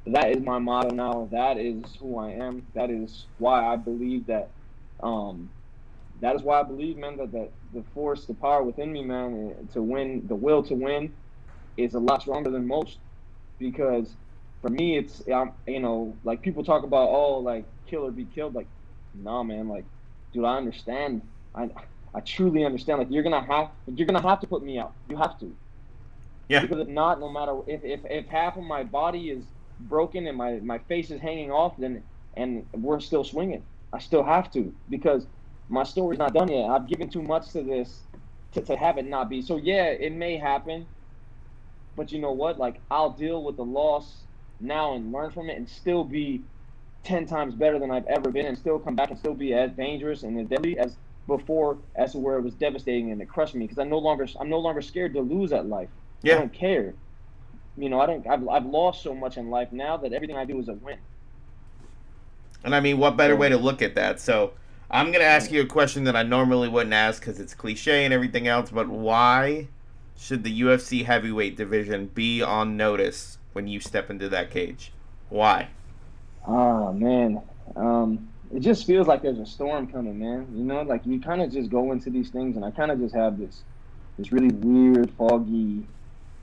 is my motto now. That is who I am. That is why I believe that. That is why I believe, man, that the force, the power within me, man, to win, the will to win, is a lot stronger than most. Because for me, it's you know, like people talk about, oh, like kill or be killed. Like, nah, man. Like, dude, I understand. I truly understand. Like, you're gonna have to put me out. You have to. Yeah. Because if not, no matter if half of my body is broken and my face is hanging off, then and we're still swinging. I still have to, because my story's not done yet. I've given too much to this to have it not be. So yeah, it may happen, but you know what? Like, I'll deal with the loss now and learn from it and still be 10 times better than I've ever been and still come back and still be as dangerous and as deadly as before, as to where it was devastating and it crushed me, because I'm no longer scared to lose at life. Yeah. I don't care. I've lost so much in life now that everything I do is a win. And I mean, what better way to look at that? So I'm going to ask you a question that I normally wouldn't ask because it's cliche and everything else, but why should the UFC heavyweight division be on notice when you step into that cage? Why? Oh, man. It just feels like there's a storm coming, man. You know, like you kind of just go into these things, and I kind of just have this really weird, foggy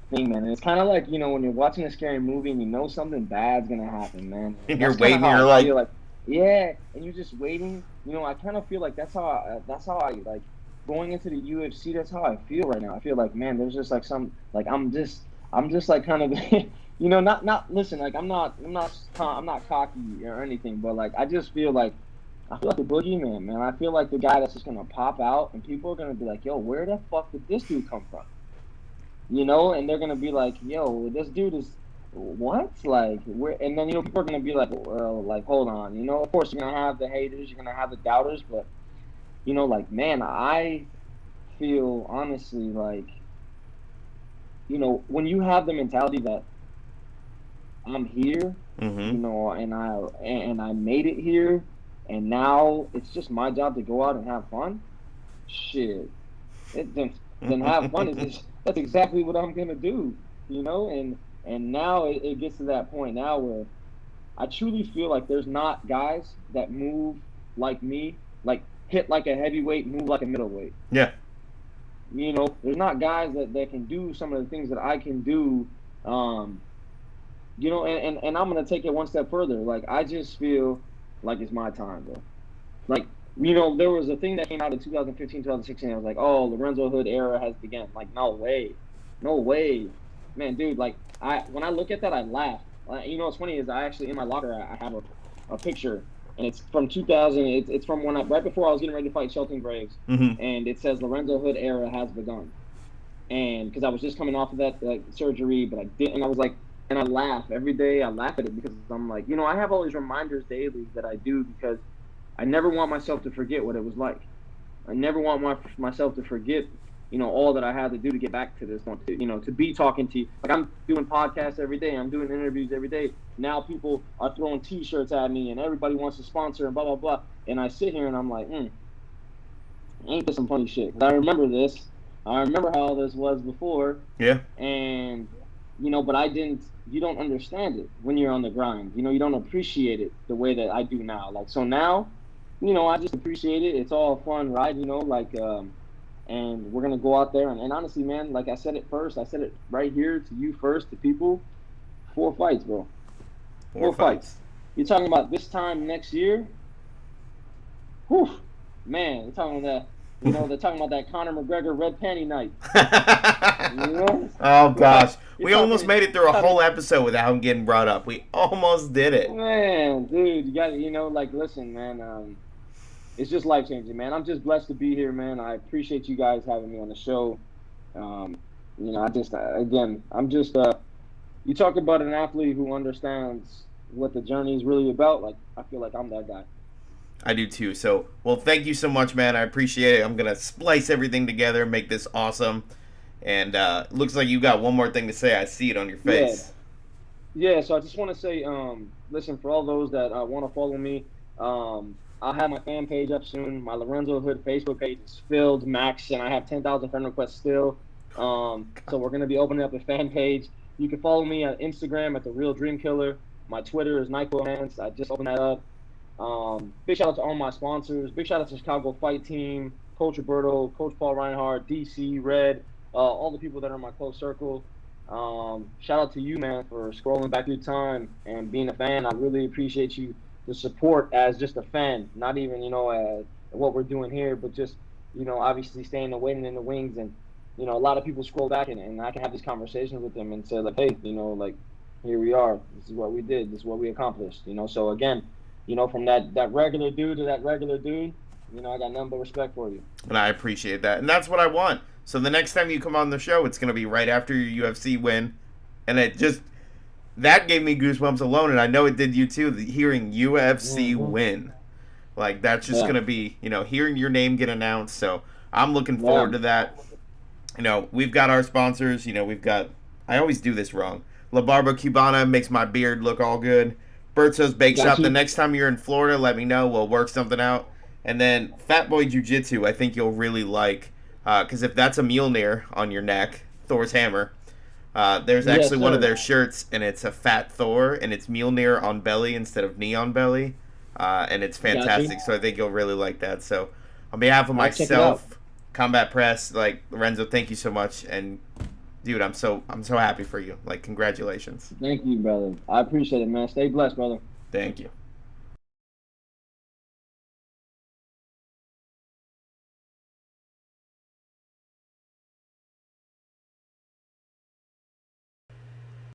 thing, man. And it's kind of like, you know, when you're watching a scary movie and you know something bad's going to happen, man. And you're waiting, you're like, yeah, and you're just waiting. You know, I kind of feel like that's how I like going into the UFC. That's how I feel right now. I feel like, man, there's just like some, like I'm just like kind of, you know, not listen, like I'm not cocky or anything, but like I feel like the boogeyman, man. I feel like the guy that's just gonna pop out, and people are gonna be like, yo, where the fuck did this dude come from? You know, and they're gonna be like, yo, this dude is what? Like, where? And then, you know, people are gonna be like, well, like, hold on. You know, of course you're gonna have the haters, you're gonna have the doubters, but you know, like, man, I feel honestly like, you know, when you have the mentality that I'm here, you know, and I made it here, and now it's just my job to go out and have fun. Shit, then have fun. That's exactly what I'm gonna do, you know. And now it gets to that point now where I truly feel like there's not guys that move like me, like hit like a heavyweight, move like a middleweight. Yeah. You know, there's not guys that can do some of the things that I can do. You know, and I'm gonna take it one step further. Like, I just feel like it's my time, bro. Like, you know, there was a thing that came out in 2015, 2016. I was like, oh, Lorenzo Hood era has begun. Like, no way, man, dude. Like, when I look at that, I laugh. You know, what's funny is I actually, in my locker, I have a picture, and it's from 2000. It's from right before I was getting ready to fight Shelton Graves, and it says Lorenzo Hood era has begun. And because I was just coming off of that surgery, but I didn't. And I was like, and I laugh every day. I laugh at it because I'm like, you know, I have all these reminders daily that I do because I never want myself to forget what it was like. I never want myself to forget, you know, all that I had to do to get back to this one, you know, to be talking to you. Like, I'm doing podcasts every day. I'm doing interviews every day. Now people are throwing T-shirts at me, and everybody wants to sponsor and blah, blah, blah. And I sit here and I'm like, ain't this some funny shit? 'Cause I remember this. I remember how this was before. Yeah. And, you know, but you don't understand it when you're on the grind. You know, you don't appreciate it the way that I do now. Like, so now, you know, I just appreciate it. It's all a fun ride, you know, like, and we're going to go out there. And honestly, man, like I said it first, I said it right here to you first, to people, 4 fights, bro. 4 fights. You're talking about this time next year? Whew, man, you're talking about that. You know, they're talking about that Conor McGregor red panty night. You know? Oh, gosh. We almost made it through a whole episode without him getting brought up. We almost did it. Man, dude, you got to, you know, like, listen, man, it's just life-changing, man. I'm just blessed to be here, man. I appreciate you guys having me on the show. You know, you talk about an athlete who understands what the journey is really about. Like, I feel like I'm that guy. I do too. So, well, thank you so much, man. I appreciate it. I'm going to splice everything together, make this awesome. And looks like you got one more thing to say. I see it on your face. Yeah, so I just want to say, listen, for all those that want to follow me, I'll have my fan page up soon. My Lorenzo Hood Facebook page is filled max, and I have 10,000 friend requests still. So we're going to be opening up a fan page. You can follow me on Instagram at The Real Dreamkiller. My Twitter is NyquilHands. I just opened that up. Big shout out to all my sponsors. Big shout out to Chicago Fight Team, Coach Roberto, Coach Paul Reinhardt, DC, Red, all the people that are in my close circle. Shout out to you, man, for scrolling back through time and being a fan. I really appreciate you, the support as just a fan, not even, you know, what we're doing here, but just, you know, obviously staying and waiting in the wings. And, you know, a lot of people scroll back and I can have these conversations with them and say, like, hey, you know, like, here we are. This is what we did. This is what we accomplished, you know. So, again, you know, from that regular dude to that regular dude, you know, I got nothing but respect for you. And I appreciate that. And that's what I want. So the next time you come on the show, it's going to be right after your UFC win. And that gave me goosebumps alone, and I know it did you too. Hearing UFC win, like that's just gonna be, hearing your name get announced. So I'm looking forward to that. We've got our sponsors. We've got. I always do this wrong. La Barba Cubana makes my beard look all good. Berto's Bake Shop. The next time you're in Florida, let me know. We'll work something out. And then Fat Boy Jiu-Jitsu, I think you'll really like, because if that's a Mjolnir on your neck, Thor's hammer. There's actually one of their shirts, and it's a fat Thor, and it's Mjolnir on belly instead of knee on belly, and it's fantastic. So I think you'll really like that. So on behalf of myself, Combat Press, like Lorenzo, thank you so much, and dude, I'm so happy for you. Like, congratulations. Thank you, brother. I appreciate it, man. Stay blessed, brother. Thank you.